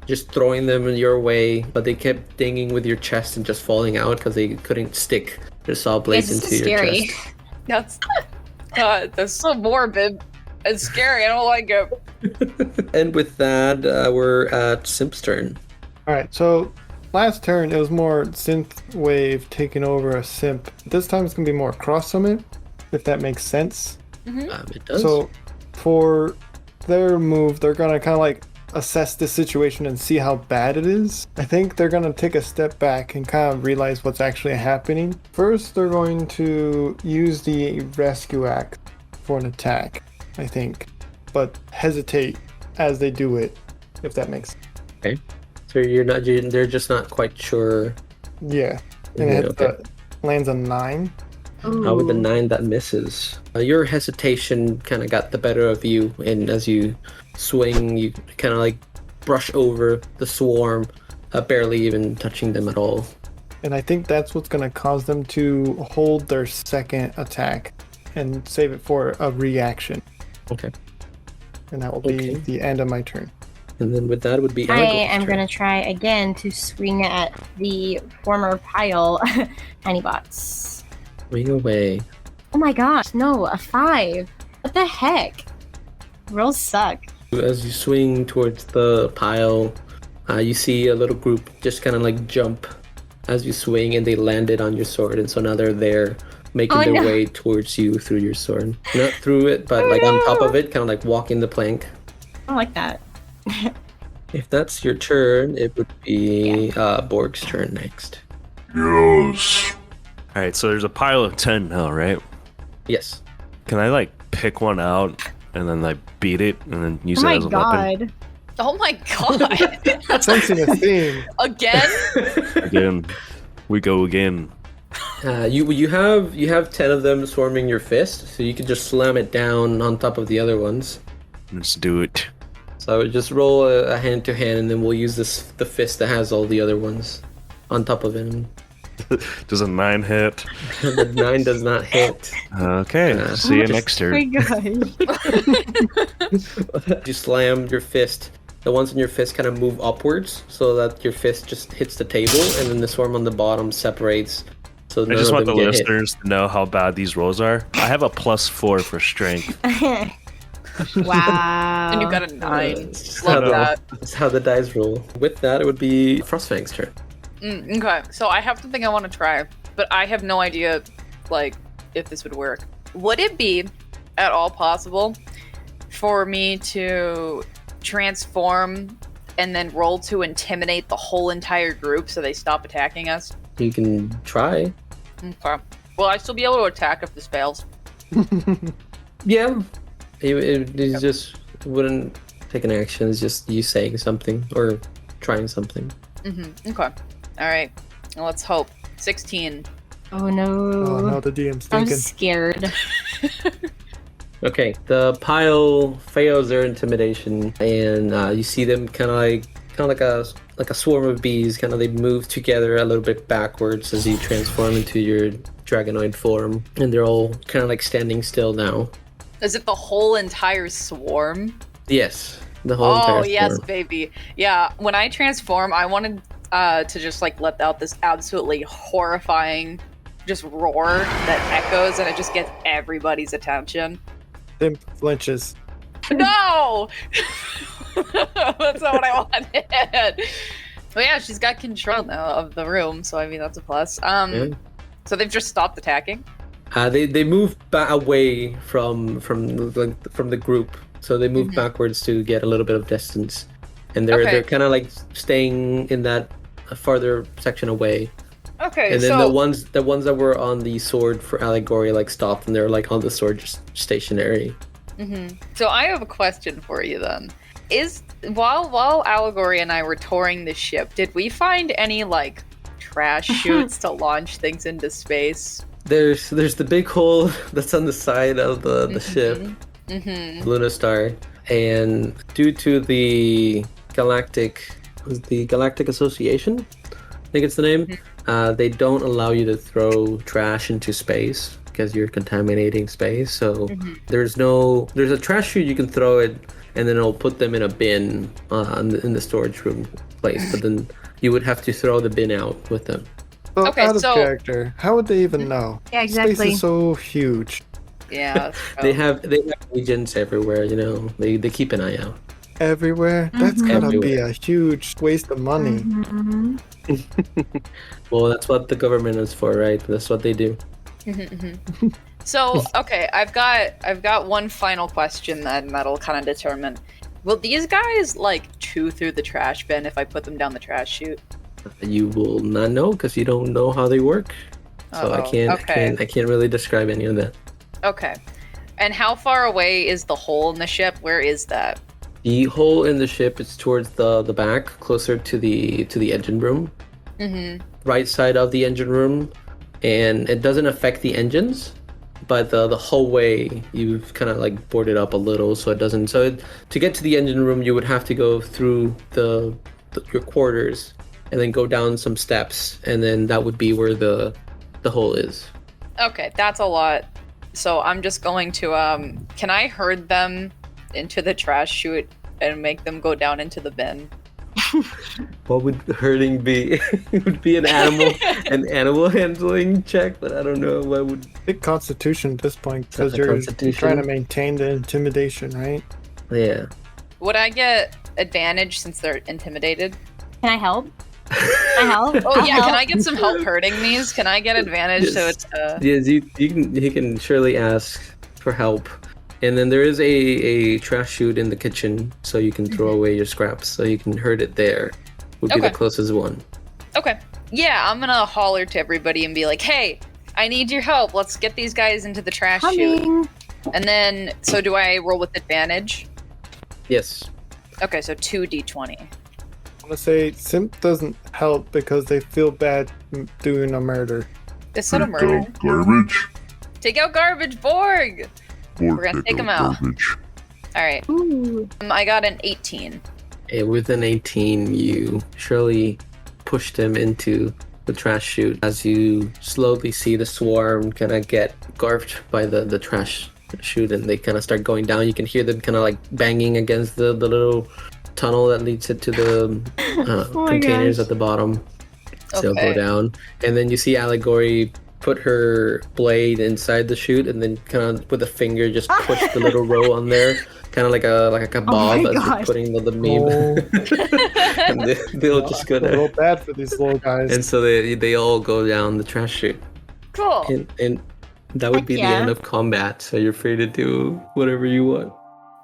just throwing them in your way, but they kept dinging with your chest and just falling out because they couldn't stick their saw blades It's into your scary. chest. That's that's so morbid. It's scary. I don't like it. And with that, we're at Simp's turn. Alright, so last turn it was more synth wave taking over a simp. This time it's going to be more cross summit, if that makes sense. It does. So for their move, they're going to kind of like assess the situation and see how bad it is. I think they're going to take a step back and kind of realize what's actually happening. First, they're going to use the rescue act for an attack, I think, but hesitate as they do it, if that makes sense. Okay. So they're just not quite sure. Yeah. And it Okay. lands on 9. With the 9 that misses. Your hesitation kind of got the better of you, and as you swing, you kind of like brush over the swarm, barely even touching them at all. And I think that's what's going to cause them to hold their second attack and save it for a reaction. Okay. And that will be the end of my turn. And then with that, it would be I Allegory's am turn. going to try again to swing at the former pile tiny bots. Swing away. Oh my gosh, no, a 5. What the heck? Rolls suck. As you swing towards the pile, you see a little group just kind of like jump as you swing, and they landed on your sword, and so now they're there making their way towards you through your sword. Not through it, but like on top of it, kind of like walking the plank. I don't like that. If that's your turn, it would be Borg's turn next. Yes. All right, so there's a pile of 10 now, right? Yes. Can I like pick one out and then like beat it and then use Oh it my as a weapon? god. Oh my god! Sensing a theme. Again? Again, we go again. You have 10 of them swarming your fist, so you can just slam it down on top of the other ones. Let's do it. So I would just roll a hand to hand, and then we'll use the fist that has all the other ones on top of it. Does a 9 hit? The 9 does not hit. Okay, see you next Oh my turn. god. You slam your fist. The ones in your fist kind of move upwards, so that your fist just hits the table, and then the swarm on the bottom separates. So I none just of want the them get hit. listeners to know how bad these rolls are. I have a +4 for strength. Wow. And you got a 9. That's Love how that. That's how the dice roll. With that, it would be Frostfang's turn. Okay, so I have something I want to try, but I have no idea, like, if this would work. Would it be at all possible for me to transform and then roll to intimidate the whole entire group so they stop attacking us? You can try. Okay. Will I still be able to attack if this fails? Yeah. It just wouldn't take an action. It's just you saying something or trying something. Okay. Alright. Well, let's hope. 16. Oh no. Oh no, the DM's I'm thinking. scared. Okay, the pile fails their intimidation, and you see them kind of like a swarm of bees. Kind of they move together a little bit backwards as you transform into your dragonoid form, and they're all kind of like standing still now. Is it the whole entire swarm? Yes, the whole entire Oh, yes, swarm. baby. Yeah, when I transform, I wanted to just like let out this absolutely horrifying just roar that echoes, and it just gets everybody's attention. Tim flinches. No! That's not what I wanted. But yeah, she's got control now of the room, so I mean that's a plus. Yeah. So they've just stopped attacking. They move away from the group, so they move backwards to get a little bit of distance, and they're kind of like staying in that farther section away. Okay, And then so the ones that were on the sword for Allegory like stopped, and they're like on the sword just stationary. So I have a question for you then. While Allegory and I were touring the ship, did we find any like trash chutes to launch things into space? There's the big hole that's on the side of the ship, Luna Star, and due to the Galactic Association, I think it's the name. They don't allow you to throw trash into space because you're contaminating space. So there's a trash chute you can throw it, and then it'll put them in a bin in the storage room place. But then you would have to throw the bin out with them. So Okay, out of so- character, how would they even know? Yeah, Space exactly. is so huge. Yeah. that's They true. have agents everywhere. You know, they keep an eye out. Everywhere? That's gotta be Everywhere. a huge waste of money. Mhm. Well, that's what the government is for, right? That's what they do. So okay, I've got one final question then that'll kind of determine. Will these guys like chew through the trash bin if I put them down the trash chute? You will not know because you don't know how they work. So I Uh-oh. can't Okay. I can't really describe any of that. Okay. And how far away is the hole in the ship? Where is that? The hole in the ship is towards the back, closer to the engine room, Mm-hmm. right side of the engine room, and it doesn't affect the engines, but the whole way you've kind of like boarded up a little, so it doesn't. To get to the engine room, you would have to go through your quarters and then go down some steps, and then that would be where the hole is. Okay, that's a lot. So I'm just going to can I herd them into the trash chute and make them go down into the bin? What would herding be? It would be an animal handling check, but I don't know what would. Pick Constitution at this point because you're Constitution? trying to maintain the intimidation, right? Yeah. Would I get advantage since they're intimidated? Can I help? Can I help? Oh I'll yeah, help. can I get some help herding these? Can I get advantage so it's Yes, he can surely ask for help. And then there is a trash chute in the kitchen, so you can throw away your scraps, so you can herd it there. Would be the Okay. closest one. Okay. Yeah, I'm gonna holler to everybody and be like, hey, I need your help. Let's get these guys into the trash chute. Coming. And then, so do I roll with advantage? Yes. Okay, so 2d20. I want to say Simp doesn't help because they feel bad doing a murder. This sort of murder. Garbage. Take out garbage, Borg! We're gonna take 'em out. Garbage. Alright. Ooh. I got an 18. And with an 18, you surely push them into the trash chute as you slowly see the swarm kind of get garfed by the trash chute, and they kind of start going down. You can hear them kind of like banging against the little tunnel that leads it to the Oh my containers gosh. at the bottom. So they'll Okay. go down, and then you see Allegory put her blade inside the chute, and then kind of with a finger just push the little row on there, kind of like a kebab my as you're gosh. putting the meat. Oh, And they'll just go I feel a little there. bad for these little guys. And so they all go down the trash chute. Cool. And that would Heck be yeah. the end of combat, so you're free to do whatever you want.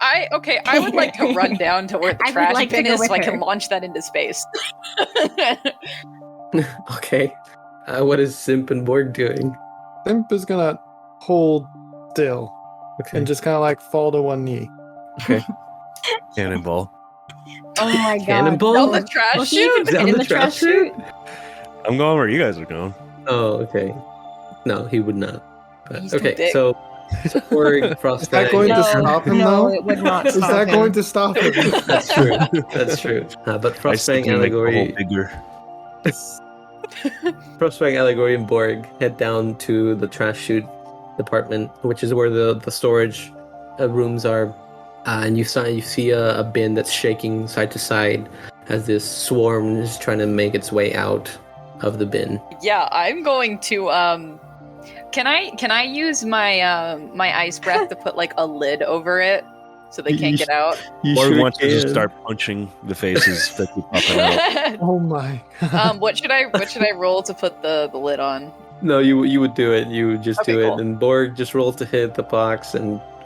I would like to run down to where the I would trash like to bin go is so with I can her. launch that into space. Okay. What is Simp and Borg doing? Simp is gonna hold still Okay. and just kind of like fall to one knee. Cannonball. Oh my god. Cannonball? Down the trash Will he even chute? fit Down in the the trash trash chute? chute? I'm going where you guys are going. Oh, okay. No, he would not. But, He's too okay, big. so Borg, Is Frostbite. that going to No, stop him no, though? it would not Is stop that him. going to stop him? That's true. That's true. But I Frostbite, still make the hole Allegory, bigger. Frostbite, Allegory, and Borg head down to the trash chute department, which is where the storage rooms are. And you see a bin that's shaking side to side as this swarm is trying to make its way out of the bin. Yeah, I'm going to can I use my my ice breath to put like a lid over it so they can't get out? You Or sure wants to just can. start punching the faces that keep popping out. Oh my god. What should I roll to put the lid on? No, you would do it. You would just Okay, do it, cool. and Borg just rolls to hit the box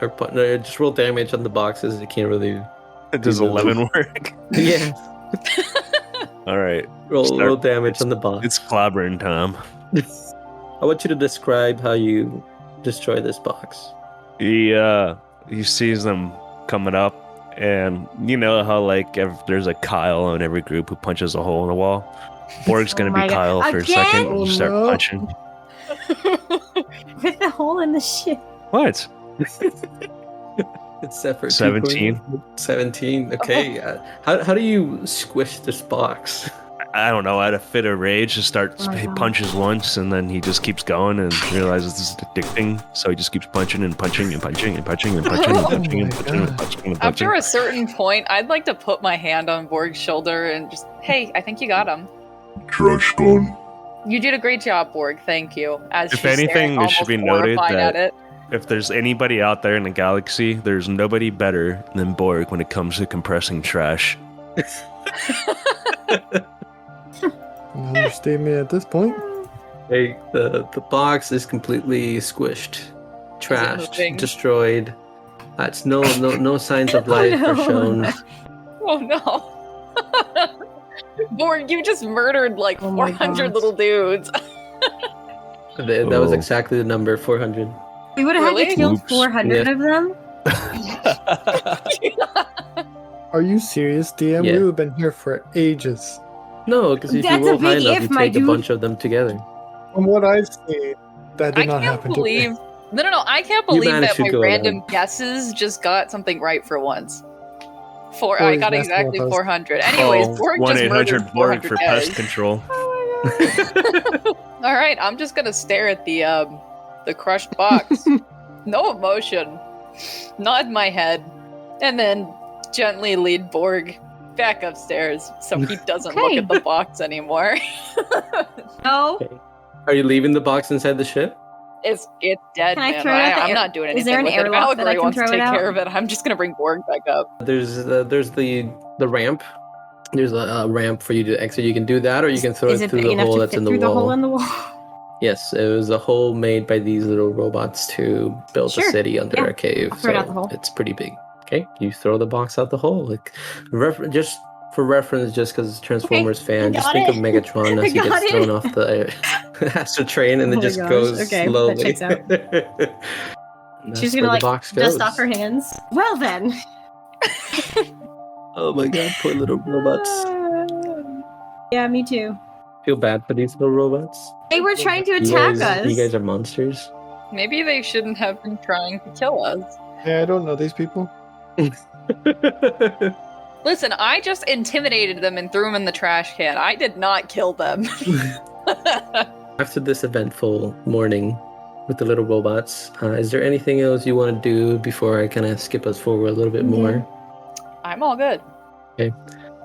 just roll damage on the boxes. You can't really. Does 11 work? Yeah, All right. roll damage on the box. It's clobbering time. I want you to describe how you destroy this box. He sees them coming up, and you know how like there's a Kyle in every group who punches a hole in the wall. Borg's gonna Oh my be God. Kyle for a second Again? and just start Oh, no. punching. With the hole in the ship. What? It's set for 17. 17. Okay. How do you squish this box? I don't know. I had a fit of rage to start. Oh my He God. punches once, and then he just keeps going and realizes this is addicting. So he just keeps punching and punching and punching and punching and punching and punching and punching and punching and punching. After a certain point, I'd like to put my hand on Borg's shoulder and just, hey, I think you got him. Trash gun. You did a great job, Borg. Thank you. As If she's anything, staring it should be almost noted horrified that- at it. If there's anybody out there in the galaxy, there's nobody better than Borg when it comes to compressing trash. An understatement at this point. Hey, the box is completely squished, trashed, moving? destroyed. It's no signs of Oh, life no. are shown. Oh no. Borg, you just murdered like Oh my 400 gosh. little dudes. That was Oh. exactly the number 400. We would have had Really? to kill Oops. 400 Yeah. of them. Are you serious, DM? Yeah. We have been here for ages. No, because if That's you a roll high big enough, if, you my take a dude. bunch of them together. From what I've seen, that I did not can't happen believe No. I can't You believe managed that to my go random ahead. guesses just got something right for once. I Corey's got messing exactly with us. 400. Anyways, Borg just murdered 1-800 Borg 400 for guys. pest control. All right, I'm just gonna stare at the crushed box. No emotion. Nod my head, and then gently lead Borg back upstairs so he doesn't look Okay. at the box anymore. No. Okay. Are you leaving the box inside the ship? It's dead, Can I man. throw it at the I'm air- not doing Is there anything an with it. If airlock that I Allegory can wants to throw it take out? care of it, I'm just gonna bring Borg back up. There's the ramp. There's a ramp for you to exit. You can do that, or you can throw Is it it through big the enough hole to that's fit in the through the hole wall. in the wall? Yes, it was a hole made by these little robots to build Sure, a city under yeah. a cave. I'll throw it out the hole. It's pretty big. Okay, you throw the box out the hole. Like, just for reference, just because Transformers fan, just got think it. of Megatron I as he got gets it. thrown off the Astro train and Oh it my just gosh, goes okay, that slowly. checks out. And that's She's where gonna the like box goes. dust off her hands. Well then. Oh my god, poor little robots. Yeah, me too. Feel bad for these little robots. They were trying to You attack guys, us. you guys are monsters. Maybe they shouldn't have been trying to kill us. Yeah, I don't know these people. Listen, I just intimidated them and threw them in the trash can. I did not kill them. After this eventful morning with the little robots, is there anything else you want to do before I kind of skip us forward a little bit more? I'm all good.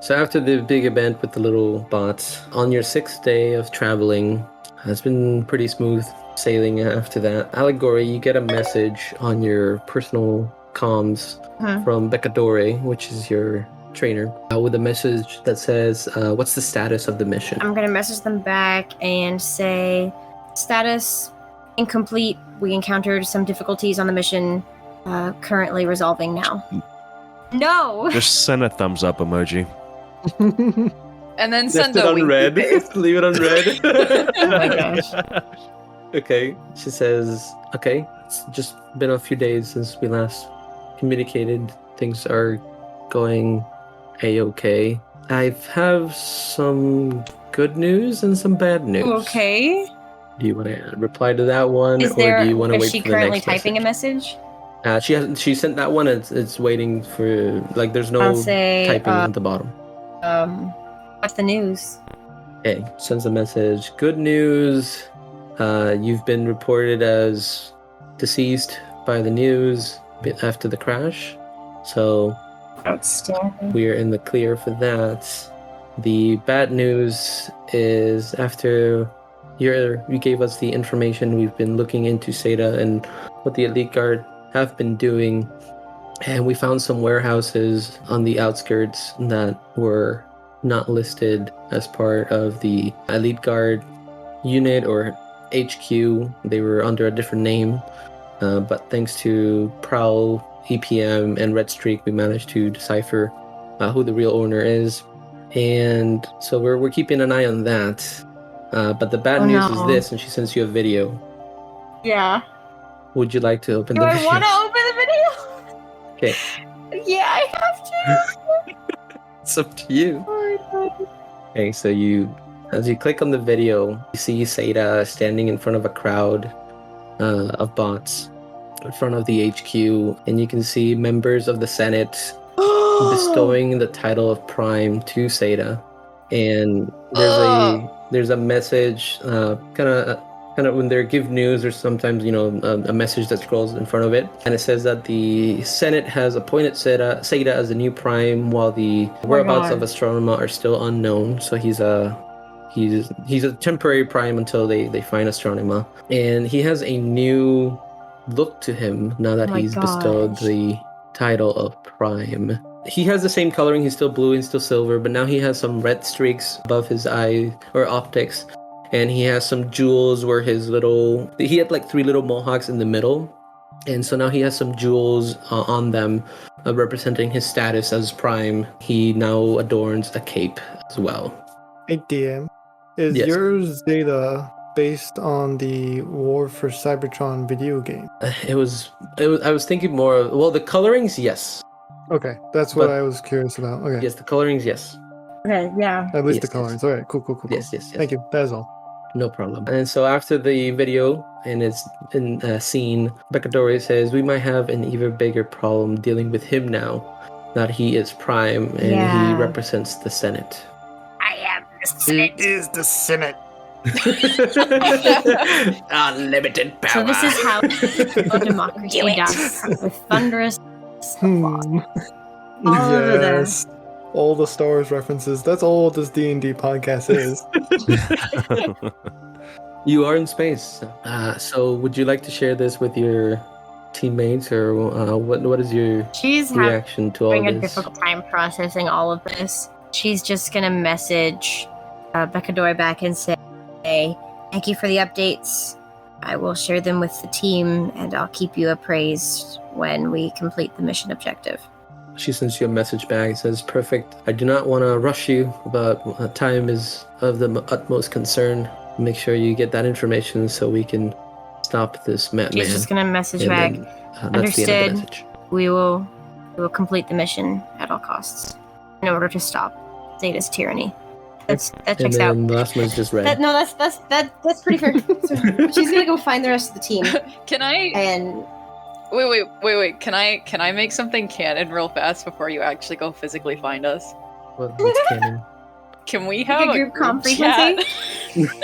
So after the big event with the little bots, on your 6th day of traveling, it's been pretty smooth sailing after that. Allegory, you get a message on your personal comms from Beccadore, which is your trainer, with a message that says, what's the status of the mission? I'm gonna message them back and say, status incomplete. We encountered some difficulties on the mission. Currently resolving now. No. Just send a thumbs up emoji. And then Left send it a on winky red. face. Leave it on red. Oh my gosh. Okay. She says, okay, it's just been a few days since we last communicated. Things are going a-okay. I have some good news and some bad news. Okay. Do you want to reply to that one, Is or do you want to is wait she for the currently next typing message? a message? She hasn't. She sent that one. It's waiting for, like, there's no I'll say, typing at the bottom. What's the news? Okay, sends a message. Good news. You've been reported as deceased by the news after the crash. So Outstanding. we are in the clear for that. The bad news is after you gave us the information, we've been looking into SETA and what the Elite Guard have been doing. And we found some warehouses on the outskirts that were not listed as part of the Elite Guard unit or HQ. They were under a different name. But thanks to Prowl, EPM, and Red Streak, we managed to decipher who the real owner is. And so we're keeping an eye on that. But the bad news is this, and she sends you a video. Yeah. Would you like to open Do the I video? want to open the video? Okay. Yeah, I have to. It's up to you. Okay, so as you click on the video, you see SETA standing in front of a crowd of bots in front of the HQ, and you can see members of the Senate bestowing the title of Prime to SETA. And there's a message, kind of when they give news, there's sometimes a message that scrolls in front of it, and it says that the Senate has appointed SETA as the new Prime, while the whereabouts of Astronema are still unknown. So he's a temporary Prime until they find Astronema, and he has a new look to him now that he's bestowed the title of Prime. He has the same coloring. He's still blue and still silver, but now he has some red streaks above his eye or optics. And he has some jewels where he had like 3 little mohawks in the middle. And so now he has some jewels on them representing his status as Prime. He now adorns a cape as well. Hey, DM. Is Yes. your Zeta based on the War for Cybertron video game? I was thinking more of, well, the colorings, yes. Okay, that's what But- I was curious about. Okay, Yes, the colorings, yes. Okay, yeah. at least Yes, the colors. All right, cool. Yes. Thank you. That is all. No problem. And so after the video and it's in scene, Bekadori says, we might have an even bigger problem dealing with him now that he is Prime and he Yeah. represents the Senate. I am the He is the Senate. Unlimited power. So this is how democracy does, with thunderous applause. All over there. Yes. All the Star Wars references. That's all this D&D podcast is. You are in space. So would you like to share this with your teammates, or what is your She's reaction to all having a this? difficult time processing all of this. She's just gonna message Bekadori back and say, thank you for the updates. I will share them with the team, and I'll keep you appraised when we complete the mission objective. She sends you a message back. It says, perfect. I do not want to rush you, but time is of the utmost concern. Make sure you get that information so we can stop this madman. She's just gonna message And back. then, that's the end of the message. We will complete the mission at all costs in order to stop Zeta's tyranny. That And checks out. then the last one's just red. That's pretty fair. So she's gonna go find the rest of the team, Can I and wait? Can I make something canon real fast before you actually go physically find us? What's canon? Can we have a group comm chat?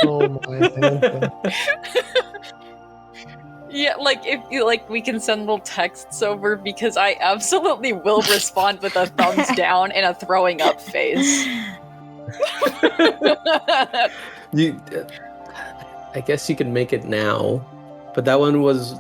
Oh my god. Yeah, like if you like, we can send little texts over because I absolutely will respond with a thumbs down and a throwing up face. I guess you can make it now, but that one was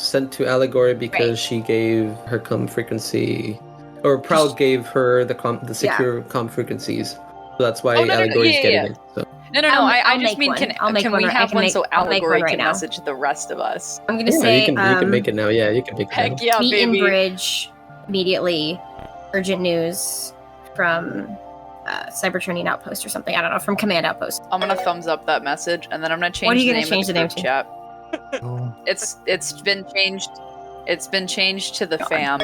sent to Allegory because she gave her comm frequency, or Proud gave her the secure comm frequencies. So that's why Allegory's getting it. So. No. I just mean, can we have one so Allegory can now. message the rest of us? I'm gonna Yeah, say you can make it now. Yeah, you can make it now. Heck yeah, meet in baby. bridge immediately. Urgent news from Cybertronian Outpost or something. I don't know, from Command Outpost. I'm gonna thumbs up that message, and then I'm gonna change What are you the gonna name change of the the name group to? chat. Oh. It's been changed. It's been changed to the fam.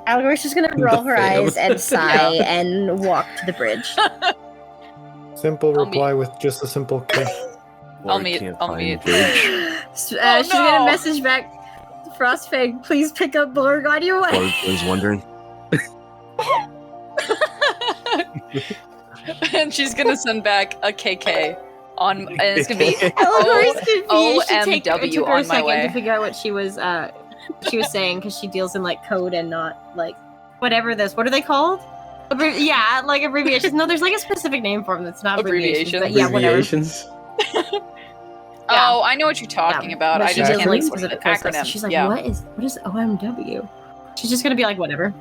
Allegory's just gonna roll her fam. eyes and sigh and walk to the bridge. Simple I'll reply with just a simple kiss. I'll Or mute- can't I'll find mute. bridge. She's no! gonna message back, Frostfang, please pick up Borg on your way. Borg was wondering. And she's gonna send back a KK on, and it's gonna be Allegory's confused. OMW It took her on a my second way. to figure out what she was saying, because she deals in like code and not like Whatever this. What are they called? Like abbreviations. No, there's like a specific name for them that's not abbreviations. But yeah, whatever. Abbreviations. Oh, I know what you're talking about. But I she just doesn't can't like remember the specific process. acronym. She's like, yeah. what is OMW? She's just gonna be like, whatever.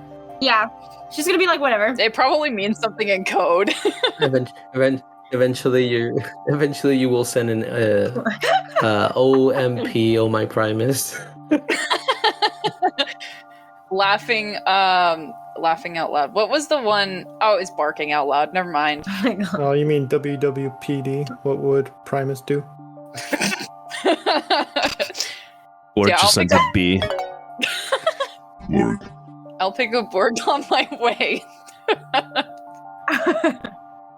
Yeah. She's gonna be like, whatever. It probably means something in code. Eventually you will send an OMP, oh my Primus. Laughing out loud. What was the one? Oh, it was barking out loud. Never mind. Oh my god. Oh, you mean WWPD? What would Primus do? Or Yeah, I'll just sends a B. Borg. I'll pick a Borg on my way.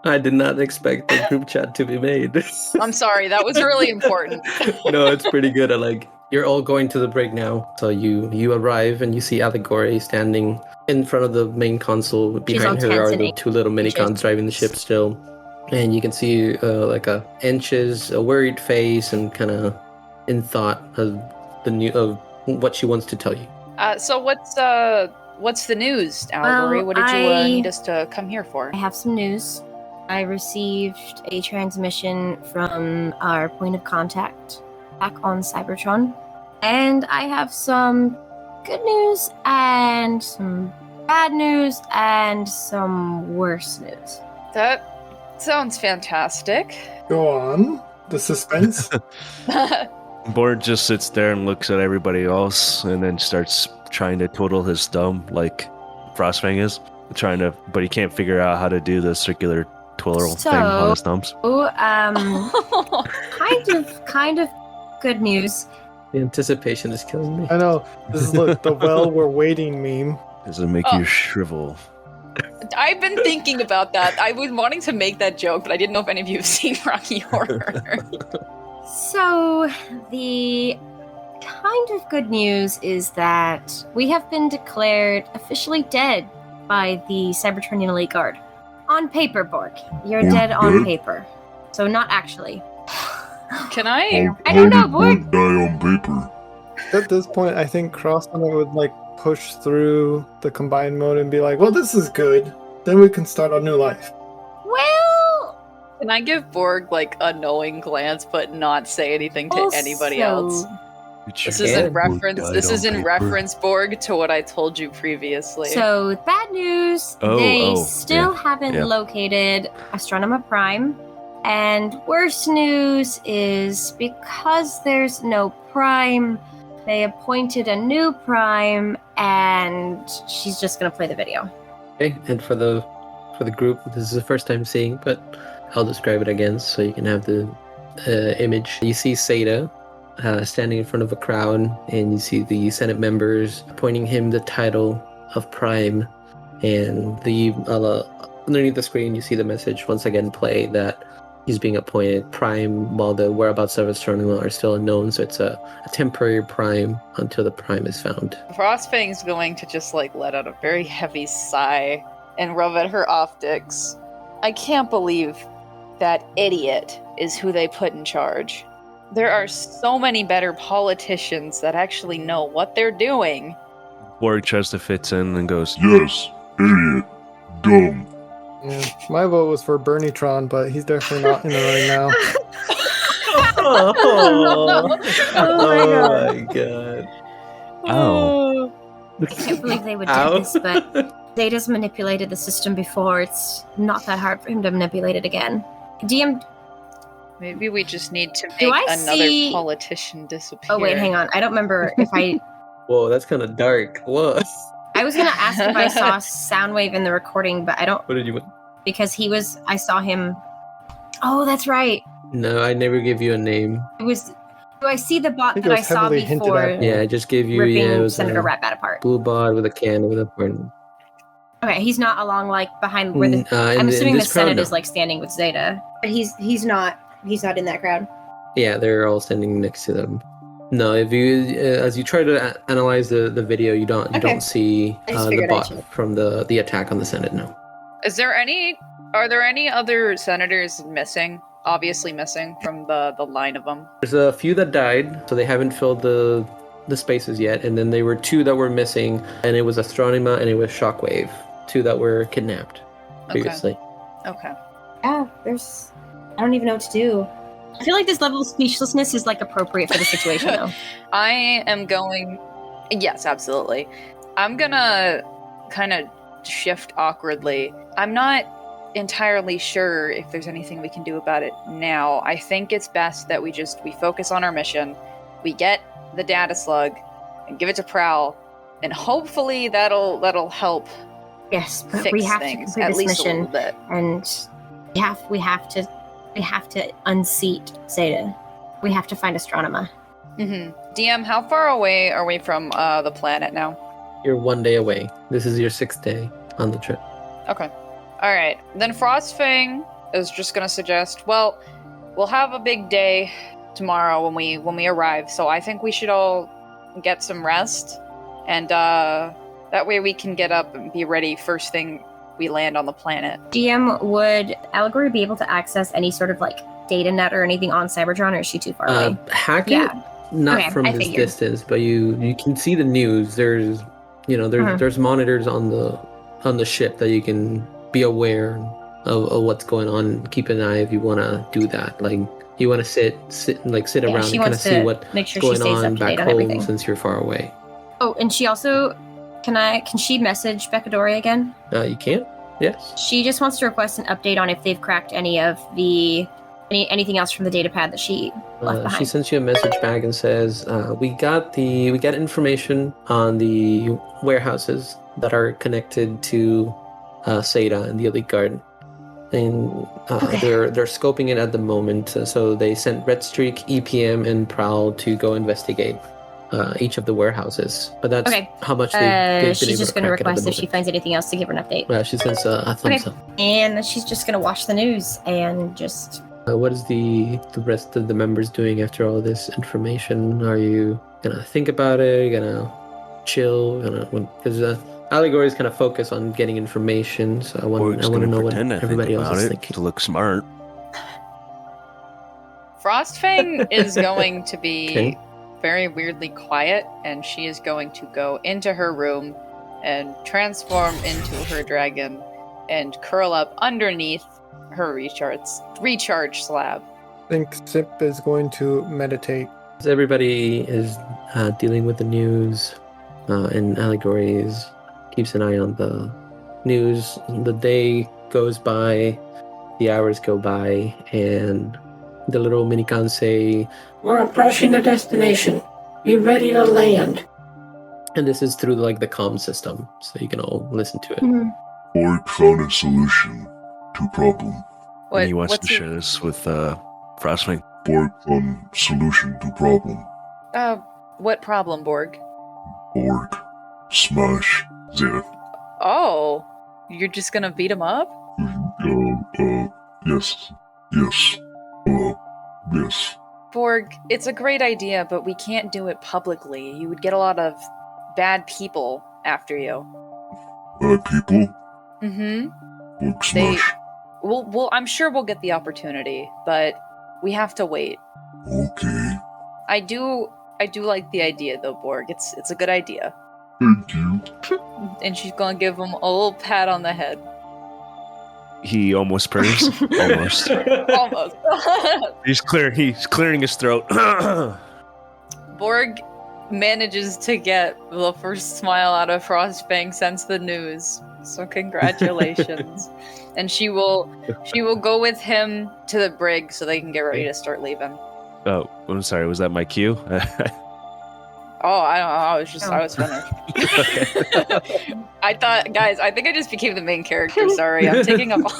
I did not expect the group chat to be made. I'm sorry, that was really important. No, it's pretty good. You're all going to the break now. So you arrive and you see Allegory standing in front of the main console. Behind all her are tense the and two little minicons driving the ship still. And you can see like a worried face and kind of in thought of what she wants to tell you. So what's the news, Allegory? Well, What did you I- need us to come here for? I have some news. I received a transmission from our point of contact back on Cybertron. And I have some good news and some bad news and some worse news. That sounds fantastic. Go on. The suspense. Borg just sits there and looks at everybody else and then starts trying to twiddle his thumb like Frostfang is. But he can't figure out how to do the circular twirl thing on his thumbs. Oh, kind of good news. The anticipation is killing me. I know. This is the well we're waiting meme. Does it make Oh. you shrivel? I've been thinking about that. I was wanting to make that joke, but I didn't know if any of you have seen Rocky Horror. So, the kind of good news is that we have been declared officially dead by the Cybertronian Elite Guard. On paper, Borg. You're Borg dead on dead? paper. So, not actually. Can I? I don't know, did Borg. die on paper? At this point, I think Cross Summit would like push through the combined mode and be like, well, this is good. Then we can start our new life. Well, Can I give Borg like a knowing glance, but not say anything to anybody else? This is in can. reference. This is in paper. reference, Borg, to what I told you previously. So, bad news, they still haven't yeah. located Astronema Prime. And worse news is because there's no Prime, they appointed a new Prime, and she's just gonna play the video. Okay, and for the group, this is the first time seeing, but I'll describe it again so you can have the image. You see Seda standing in front of a crowd, and you see the Senate members appointing him the title of Prime, and the underneath the screen you see the message once again play that he's being appointed Prime while the whereabouts of Astronema are still unknown, so it's a temporary Prime until the Prime is found. Frostfang's going to just like let out a very heavy sigh and rub at her optics. I can't believe that idiot is who they put in charge. There are so many better politicians that actually know what they're doing. Borg tries to fit in and goes, Yes, idiot, dumb. Yeah, my vote was for Bernietron, but he's definitely not in it right now. Oh my god. "Oh, I can't believe they would Ow. do this, but Data's manipulated the system before. It's not that hard for him to manipulate it again. DM. Maybe we just need to Do make I another see- politician disappear. Oh, wait, hang on. I don't remember if I. Whoa, that's kind of dark. What? I was going to ask if I saw Soundwave in the recording, but I don't. What did you? Because I saw him. Oh, that's right. No, I never gave you a name. It was. Do I see the bot think that it I was saw heavily hinted before at. Yeah, I just gave you. ripping Yeah, it was Senator a Ratbat apart? blue bot with a can with a horn. Okay, he's not along like behind where the. I'm assuming the Senate is like standing with Zeta, but he's not in that crowd. Yeah, they're all standing next to them. No, if you as you try to analyze the video, you don't see I just the figured I'd bot check. from the attack on the Senate. No. Are there any other senators missing? Obviously missing from the line of them. There's a few that died, so they haven't filled the spaces yet, and then there were two that were missing, and it was Astronema and it was Shockwave, two that were kidnapped previously. Okay. Yeah, I don't even know what to do. I feel like this level of speechlessness is like appropriate for the situation though. I am going. Yes, absolutely. I'm gonna kind of shift awkwardly. I'm not entirely sure if there's anything we can do about it now. I think it's best that we focus on our mission. We get the data slug and give it to Prowl, and hopefully that'll help Yes, but fix we have to things complete at this least a mission, little bit. and we have to unseat Zeta. We have to find Astronema. DM, how far away are we from the planet now? You're 1 day away. This is your 6th day on the trip. Okay. All right. Then Frostfang is just going to suggest, well, we'll have a big day tomorrow when we arrive. So I think we should all get some rest, and that way we can get up and be ready first thing we land on the planet. DM, would Allegory be able to access any sort of like data net or anything on Cybertron, or is she too far away? Hack it, Yeah. not Okay, from I this figured. distance, but you can see the news. There's there's monitors on the ship that you can be aware of what's going on. Keep an eye if you want to do that. Like you want to sit Yeah, around she and kind of wants see to what's make sure she going stays on up to back date on home everything. since you're far away. Oh, and she also can she message Beccadori again? You can't. Yes. She just wants to request an update on if they've cracked any of anything else from the data pad that she left behind. She sends you a message back and says, "We got information on the warehouses that are connected to Seda and the Elite Guard, and they're scoping it at the moment. So they sent Red Streak, EPM, and Prowl to go investigate. each of the warehouses. But that's Okay. how much they've been She's able just to going to crack it at request the if she moment. finds anything else to give her an update. She sends a thumbs Okay. up. And she's just going to watch the news and just. What is the rest of the members doing after all this information? Are you gonna think about it? Are you gonna chill? Because Allegory is kind of focused on getting information, so I want to know what pretend I think everybody else about is it thinking. to look smart. Frostfang is going to be Okay. very weirdly quiet, and she is going to go into her room and transform into her dragon and curl up underneath her recharge slab. I think Simp is going to meditate. As everybody is dealing with the news, and Allegory keeps an eye on the news. The day goes by, the hours go by, and the little minicons say, We're approaching the destination. Be ready to land. and this is through like the comm system, so you can all listen to it. Borg found a solution to problem. What, And he wants what's to your- share this with Frostwing. Borg found solution to problem. what problem, Borg? Borg smash Zenith. Oh, you're just gonna beat him up? Yes. Yes. Borg, it's a great idea, but we can't do it publicly. You would get a lot of bad people after you. Bad people. Mm-hmm. Borg smash. Well, I'm sure we'll get the opportunity, but we have to wait. Okay. I do like the idea though, Borg. It's a good idea. Thank you. And she's gonna give him a little pat on the head. He almost purrs. Almost. Almost. He's clearing his throat. Borg manages to get the first smile out of Frostfang since the news. So congratulations. And she will go with him to the brig so they can get ready to start leaving. Oh, I'm sorry. Was that my cue? Oh, I don't know. I was finished. I thought, guys, I think I just became the main character. Sorry, I'm taking up all.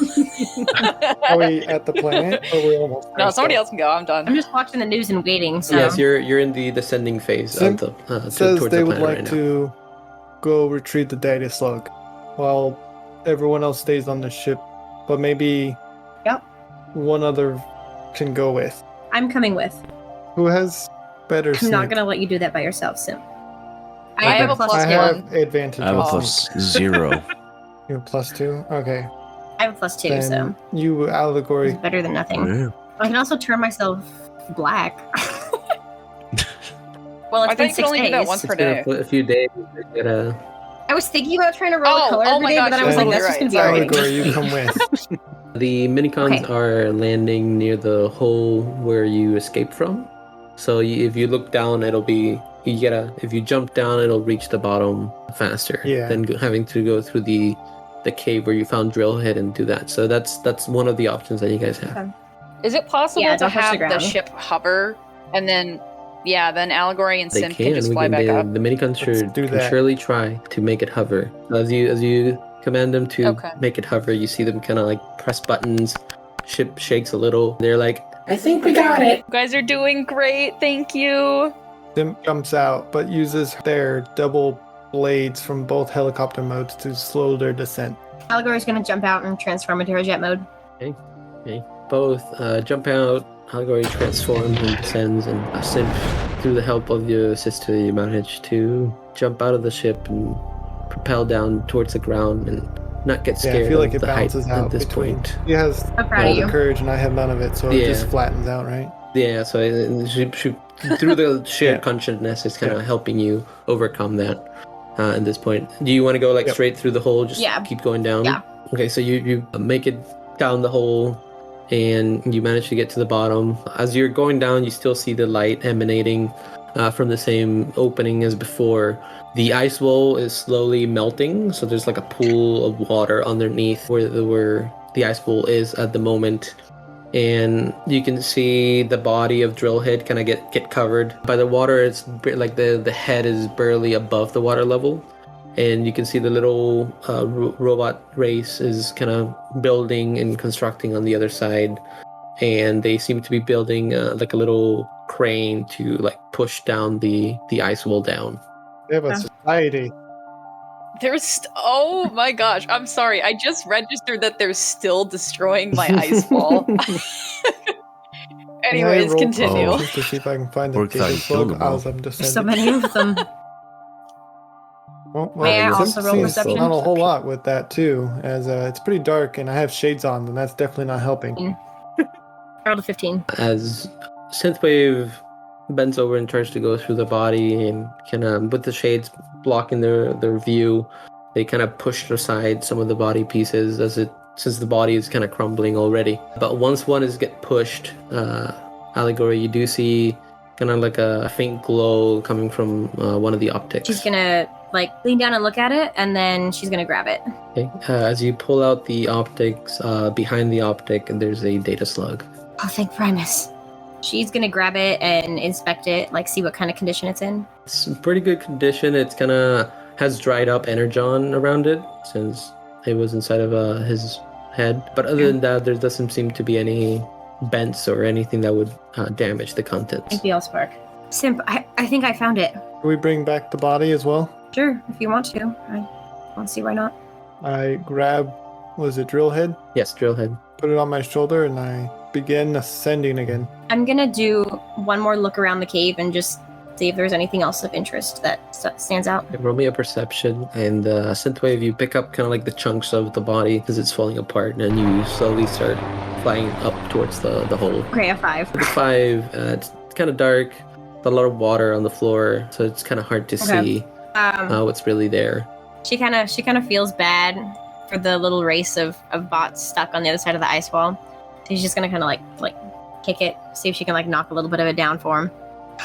Are we at the planet? Or are we almost? No, somebody else can go. I'm done. I'm just watching the news and waiting. So. Yes, you're in the descending phase Simp of the Says towards they the would planet like right now. to go retrieve the data slug, while everyone else stays on the ship. But maybe. Yep. One other can go with. I'm coming with. Who has better? I'm not sneak? going to let you do that by yourself, Sim. I have a plus plus I one. have advantage. I have a on plus sneak. 0. You have +2. Okay. I have a plus 2, Then so you Allegory. it's better than nothing. Yeah. I can also turn myself black. Well, I it's been thought you could 6 only do days. that once per It's gonna day. put a few days to get a. I was thinking about trying to roll a color Oh every my day, gosh, but then I was you're like, that's totally just going to be right. already. Allegory, you come with. The minicons Okay. are landing near the hole where you escaped from. So if you look down, it'll be if you jump down, it'll reach the bottom faster Yeah. than having to go through the cave where you found Drillhead and do that. So that's one of the options that you guys have. Is it possible Yeah, to don't touch the have the ground. ship hover and then Allegory and They Sim can. can just fly back the, up? the minicons Let's do can that. surely try to make it hover. As you command them to Okay. make it hover, you see them kind of like press buttons. Ship shakes a little. They're like, I think we got it. You guys are doing great. Thank you. Sim jumps out, but uses their double blades from both helicopter modes to slow their descent. Allegory's going to jump out and transform into her jet mode. both jump out. Allegory transforms and descends, and Simp, through the help of your sister, you manage to jump out of the ship and propel down towards the ground and not get Yeah, scared I feel like of it the height bounces out at this between. point. He has I'm proud all of the you. courage, and I have none of it, so it just Yeah. flattens out, right? Yeah, so she through the shared Yeah. consciousness, is kind of Yeah. helping you overcome that at this point. Do you want to go like Yep. straight through the hole? Just Yeah. keep going down? Yeah. Okay, so you make it down the hole and you manage to get to the bottom. As you're going down, you still see the light emanating from the same opening as before. The ice wall is slowly melting, so there's like a pool of water underneath where the ice wall is at the moment. And you can see the body of Drillhead kind of get covered by the water. It's like the head is barely above the water level. And you can see the little robot race is kind of building and constructing on the other side. and they seem to be building like a little crane to like push down the ice wall down. We have a society. Oh my gosh, I'm sorry. I just registered that they're still destroying my ice wall. Anyways, Can I roll continue. Oh. just to see if I can find the Work that data you killed slug them all. as I'm There's so descending. many of them. Well, May I Simp also roll sees perception? Not a whole lot with that too, as it's pretty dark and I have shades on, and that's definitely not helping. I rolled a 15. As Synthwave bends over and tries to go through the body and kind of with the shades blocking their view, they kind of push aside some of the body pieces since the body is kind of crumbling already. But once one is get pushed, Allegory, you do see kind of like a faint glow coming from one of the optics. She's gonna like lean down and look at it, and then she's gonna grab it. Okay. As you pull out the optics, behind the optic, there's a data slug. Oh, thank Primus. She's gonna grab it and inspect it, like see what kind of condition it's in. It's in pretty good condition. It's kind of has dried up energon around it since it was inside of his head. But other than that, there doesn't seem to be any bents or anything that would damage the contents. Thank you, Allspark. Simp, I think I found it. Can we bring back the body as well? Sure, if you want to. I don't see why not. I grab, was it drill head? Yes, drill head. Put it on my shoulder and I begin ascending again. I'm gonna do one more look around the cave and just see if there's anything else of interest that stands out. Roll me a perception, and Synthwave, you pick up kind of like the chunks of the body as it's falling apart, and you slowly start flying up towards the hole. Okay, a 5. The 5, it's kind of dark, a lot of water on the floor, so it's kind of hard to see what's really there. She kind of feels bad for the little race of bots stuck on the other side of the ice wall. So she's just gonna kind of like kick it, see if she can like knock a little bit of it down for him.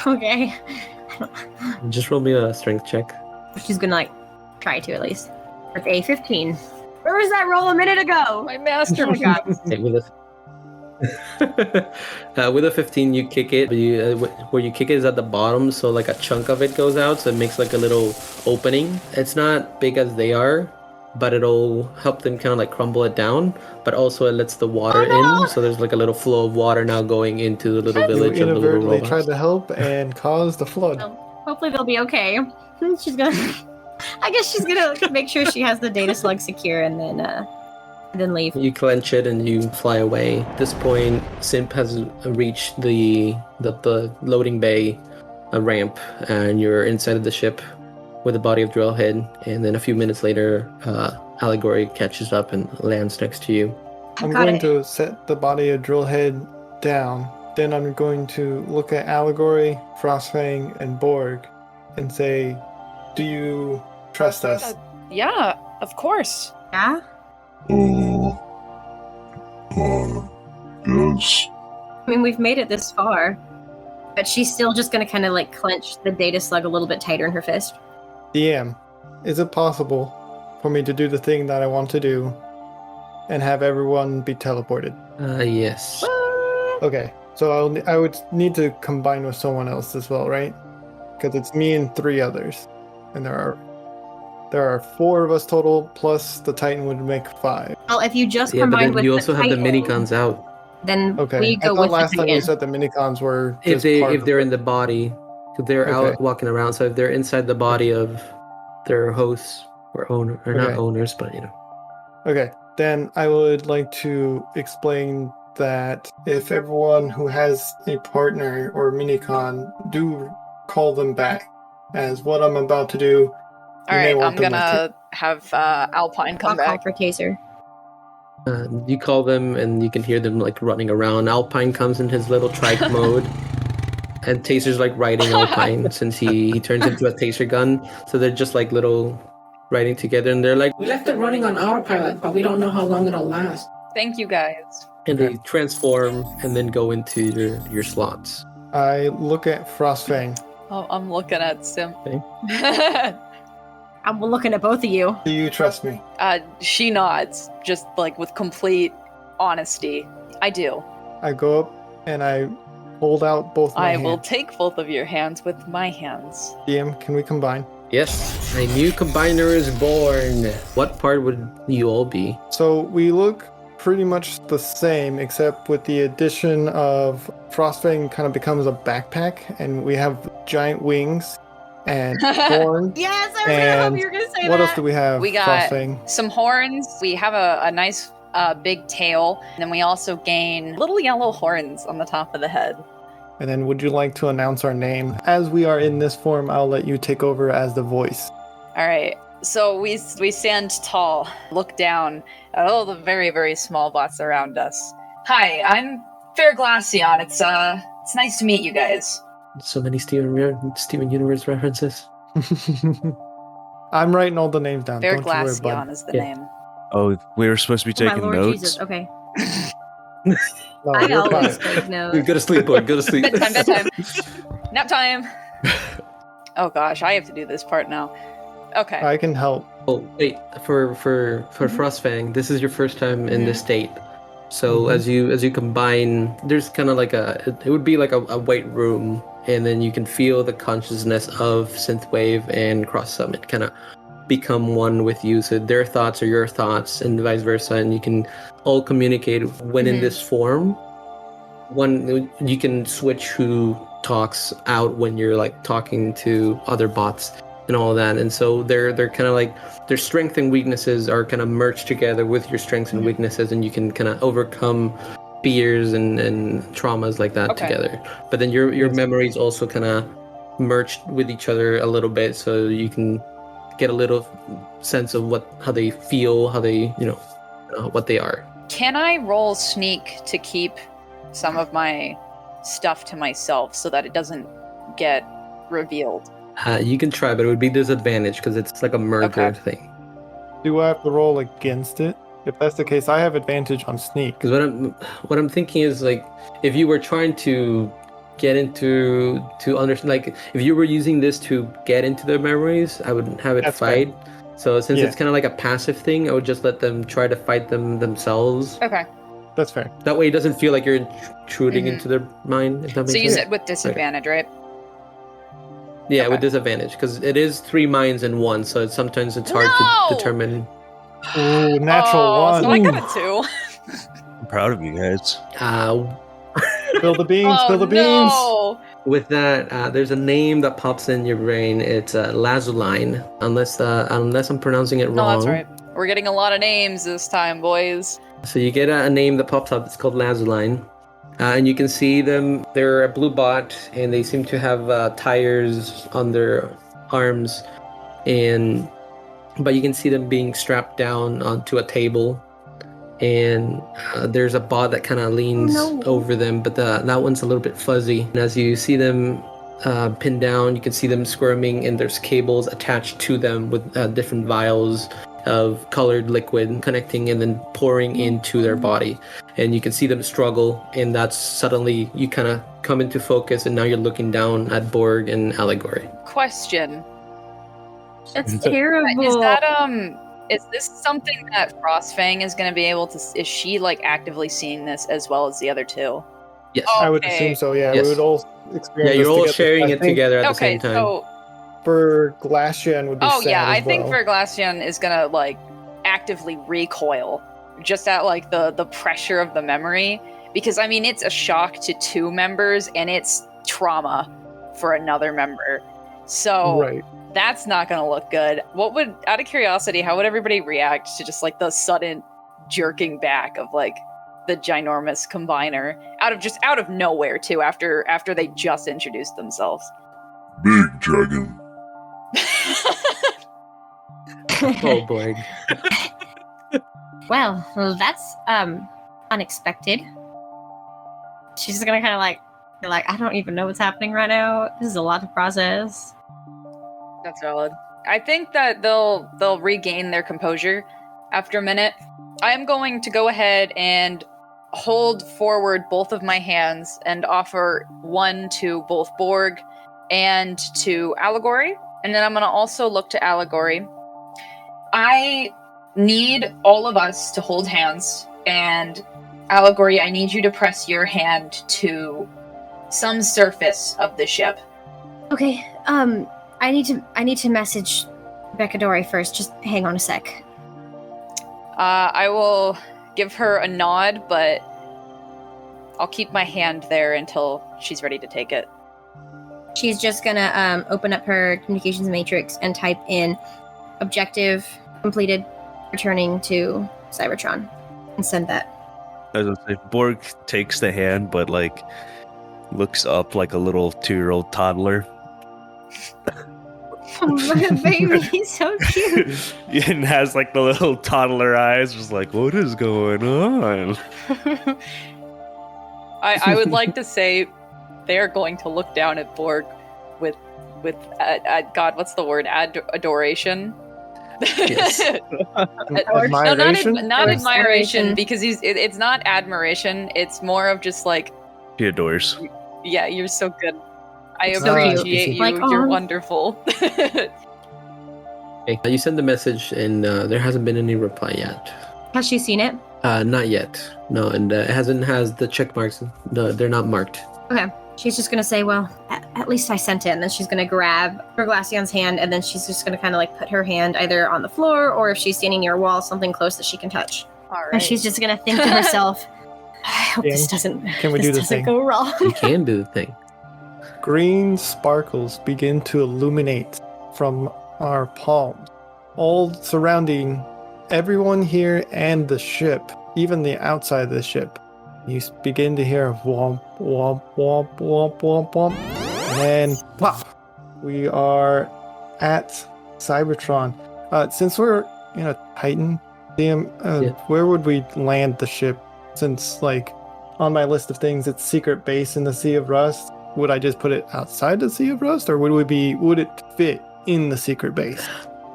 Okay. Just roll me a strength check. She's gonna like try to at least. With a 15. Where was that roll a minute ago? My master. Oh my god. Okay, with a 15, you kick it. Where you kick it is at the bottom, so like a chunk of it goes out, so it makes like a little opening. It's not big as they are, but it'll help them kind of like crumble it down. But also it lets the water in, so there's like a little flow of water now going into the little village You of the little inadvertently robots. tried to help and caused the flood. Hopefully they'll be okay. She's gonna I guess she's gonna make sure she has the data slug secure and then leave. You clench it and you fly away. At this point, Simp has reached the loading bay ramp, and you're inside of the ship with the body of Drillhead. And then a few minutes later, Allegory catches up and lands next to you. I'm Got going it. to set the body of Drillhead down. Then I'm going to look at Allegory, Frostfang, and Borg and say, do you trust us? Yeah, of course. Yeah? Yes. I mean, we've made it this far. But she's still just gonna kind of like clench the data slug a little bit tighter in her fist. DM, is it possible for me to do the thing that I want to do and have everyone be teleported? Yes. Okay, so I would need to combine with someone else as well, right? Because it's me and 3 others, and there are 4 of us total, plus the Titan would make 5. Well, if you just Yeah, but combine then with you also the have the Titan, miniguns out. then Okay, we I go thought with last the time you Titan. said the minicons were If just they part if of they're it. in the body, if they're Okay. out walking around. So if they're inside the body of their hosts or owner or not Okay. owners, but you know. Okay, then I would like to explain that if everyone who has a partner or minicon, do call them back, as what I'm about to do. All may right, want I'm them gonna have Alpine come I'll call back. for Taser. You call them and you can hear them like running around. Alpine comes in his little trike mode, and Taser's like riding Alpine since he turns into a Taser gun. So they're just like little riding together, and they're like, We left it running on autopilot, but we don't know how long it'll last. Thank you guys. and they transform and then go into your slots. I look at Frostfang. Oh, I'm looking at Sim. Okay. I'm looking at both of you. Do you trust me? She nods, just like with complete honesty. I do. I go up and I hold out both my I hands. will take both of your hands with my hands. DM, can we combine? Yes, a new combiner is born. What part would you all be? So we look pretty much the same, except with the addition of Frostfang kind of becomes a backpack, and we have giant wings and horns. Yes, I was gonna hope you were gonna say What that. else do we have? We got Frostfang? some horns. We have a nice big tail. And then we also gain little yellow horns on the top of the head. And then would you like to announce our name? As we are in this form, I'll let you take over as the voice. All right. So we stand tall, look down at all the very, very small bots around us. Hi, I'm Fair Glaceon. It's nice to meet you guys. So many Steven Universe references. I'm writing all the names down. Fair Don't you worry, Glaceon bud. is the Yeah. name. Oh, we were supposed to be Oh, my taking Lord notes. Jesus. Okay. No, I you're always fine. take notes. Go to sleep, boy. Go to sleep. Bedtime. Nap time. Oh gosh, I have to do this part now. Okay. I can help. Oh wait, for Frostfang, this is your first time in this state. So as you combine, there's kind of like it would be like a white room, and then you can feel the consciousness of Synthwave and Cross Summit kind of become one with you. So their thoughts are your thoughts, and vice versa, and you can all communicate when in this form. One, you can switch who talks out when you're like talking to other bots and all that, and so they're kind of like their strengths and weaknesses are kind of merged together with your strengths and weaknesses, and you can kind of overcome fears and traumas like that together. But then your memories also kind of merged with each other a little bit, so you can get a little sense of how they feel, how they what they are. Can I roll sneak to keep some of my stuff to myself so that it doesn't get revealed? You can try, but it would be disadvantage because it's like a merger thing. Do I have to roll against it? If that's the case, I have advantage on sneak. Because what I'm thinking is like if you were trying to get into to understand, like if you were using this to get into their memories, I would have it fight. So since it's kind of like a passive thing, I would just let them try to fight them themselves. Okay. That's fair. That way it doesn't feel like you're intruding into their mind, if that makes So sense. you said with disadvantage, right? Yeah, with disadvantage, because it is 3 minds in one, so sometimes it's hard to determine. Ooh, natural one. So I got a 2. I'm proud of you guys. Spill the beans, spill the beans. No. With that, there's a name that pops in your brain. It's Lazuline, unless I'm pronouncing it wrong. No, that's right. We're getting a lot of names this time, boys. So you get a name that pops up. It's called Lazuline. And you can see them. They're a blue bot, and they seem to have tires on their arms. But you can see them being strapped down onto a table. And there's a bot that kind of leans over them, but that one's a little bit fuzzy. And as you see them pinned down, you can see them squirming, and there's cables attached to them with different vials of colored liquid connecting and then pouring into their body. And you can see them struggle, and that's suddenly you kind of come into focus, and now you're looking down at Borg and Allegory. Question. That's terrible. Is this something that Frostfang is going to be able to? Is she like actively seeing this as well as the other two? Yes, I would assume so. Yeah, Yes. we would all experience. Yeah, you're this all together. sharing I it think together at the Okay, same time. so For Glacian would be. sad I as think well. Verglacian is gonna like actively recoil just at like the pressure of the memory, because I mean it's a shock to 2 members and it's trauma for another member. So Right. that's not gonna look good. What would, out of curiosity, how would everybody react to just like the sudden jerking back of like the ginormous combiner out of nowhere too, after they just introduced themselves? Big dragon. Oh boy. Well, that's unexpected. She's just gonna kind of like, I don't even know what's happening right now. This is a lot to process. That's valid. I think that they'll regain their composure after a minute. I am going to go ahead and hold forward both of my hands and offer one to both Borg and to Allegory. And then I'm going to also look to Allegory. I need all of us to hold hands. And Allegory, I need you to press your hand to some surface of the ship. Okay. I need to message Beccadori first. Just hang on a sec. I will give her a nod, but I'll keep my hand there until she's ready to take it. She's just gonna open up her communications matrix and type in objective completed, returning to Cybertron, and send that. As I say, Borg takes the hand, but like looks up like a little 2-year-old toddler. Baby, he's so cute. And has like the little toddler eyes, just like, what is going on? I would like to say they're going to look down at Borg with God, what's the word? Adoration. Yes. Admiration? No, not admiration, because it's not admiration. It's more of just like, He adores. yeah, you're so good. I So cute. appreciate you. Like, You're aw. wonderful. Okay, you send the message, and there hasn't been any reply yet. Has she seen it? Not yet. No, and it has the check marks. No, they're not marked. Okay. She's just gonna say, well, at least I sent it, and then she's gonna grab Glaceon's hand, and then she's just gonna kind of like put her hand either on the floor, or if she's standing near a wall, something close that she can touch. All right. And she's just gonna think to herself, I hope this Dan, doesn't, can we do the doesn't thing? go wrong. You can do the thing. Green sparkles begin to illuminate from our palms, all surrounding everyone here and the ship, even the outside of the ship. You begin to hear a womp, womp, womp, womp, womp, womp. And then, plop! We are at Cybertron. Since we're in a Titan, Liam, Yeah. where would we land the ship? Since, like, on my list of things, it's secret base in the Sea of Rust. Would I just put it outside the Sea of Rust, or would it fit in the secret base?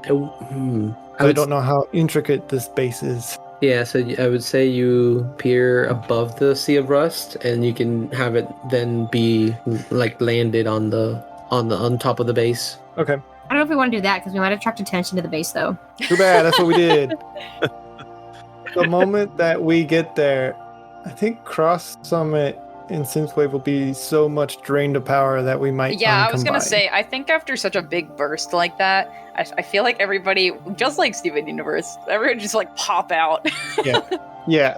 I don't know how intricate this base is. Yeah, so I would say you peer above the Sea of Rust, and you can have it then be like landed on top of the base. Okay. I don't know if we want to do that because we might attract attention to the base, though. Too bad. That's what we did. The moment that we get there, I think Cross Summit and Synthwave will be so much drained of power that we might. Yeah, I was gonna uncombine. say, I think after such a big burst like that, I feel like everybody, just like Steven Universe, everyone just like pop out. Yeah.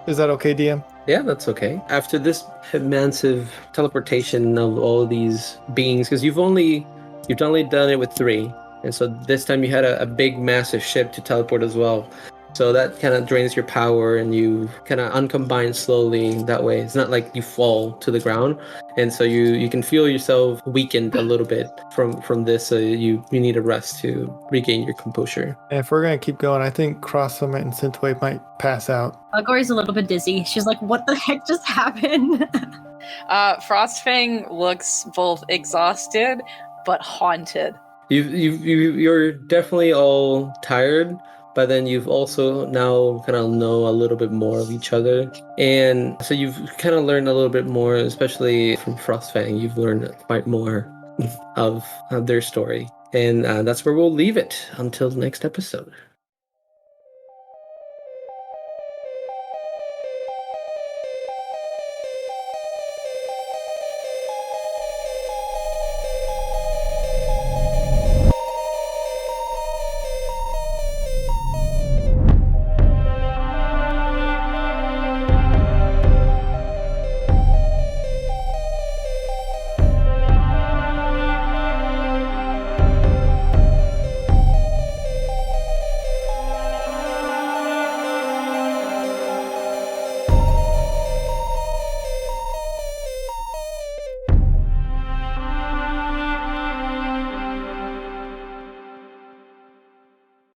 Is that okay, DM? Yeah, that's okay. After this massive teleportation of all these beings, because you've only done it with 3, and so this time you had a big, massive ship to teleport as well. So that kind of drains your power, and you kind of uncombine slowly that way. It's not like you fall to the ground, and so you can feel yourself weakened a little bit from this. So you need a rest to regain your composure. And if we're gonna keep going, I think Cross Summit and Synthwave might pass out. Gory's a little bit dizzy. She's like, what the heck just happened? Frostfang looks both exhausted but haunted. You're definitely all tired, but then you've also now kind of know a little bit more of each other, and so you've kind of learned a little bit more, especially from Frostfang. You've learned quite more of their story, and that's where we'll leave it until the next episode.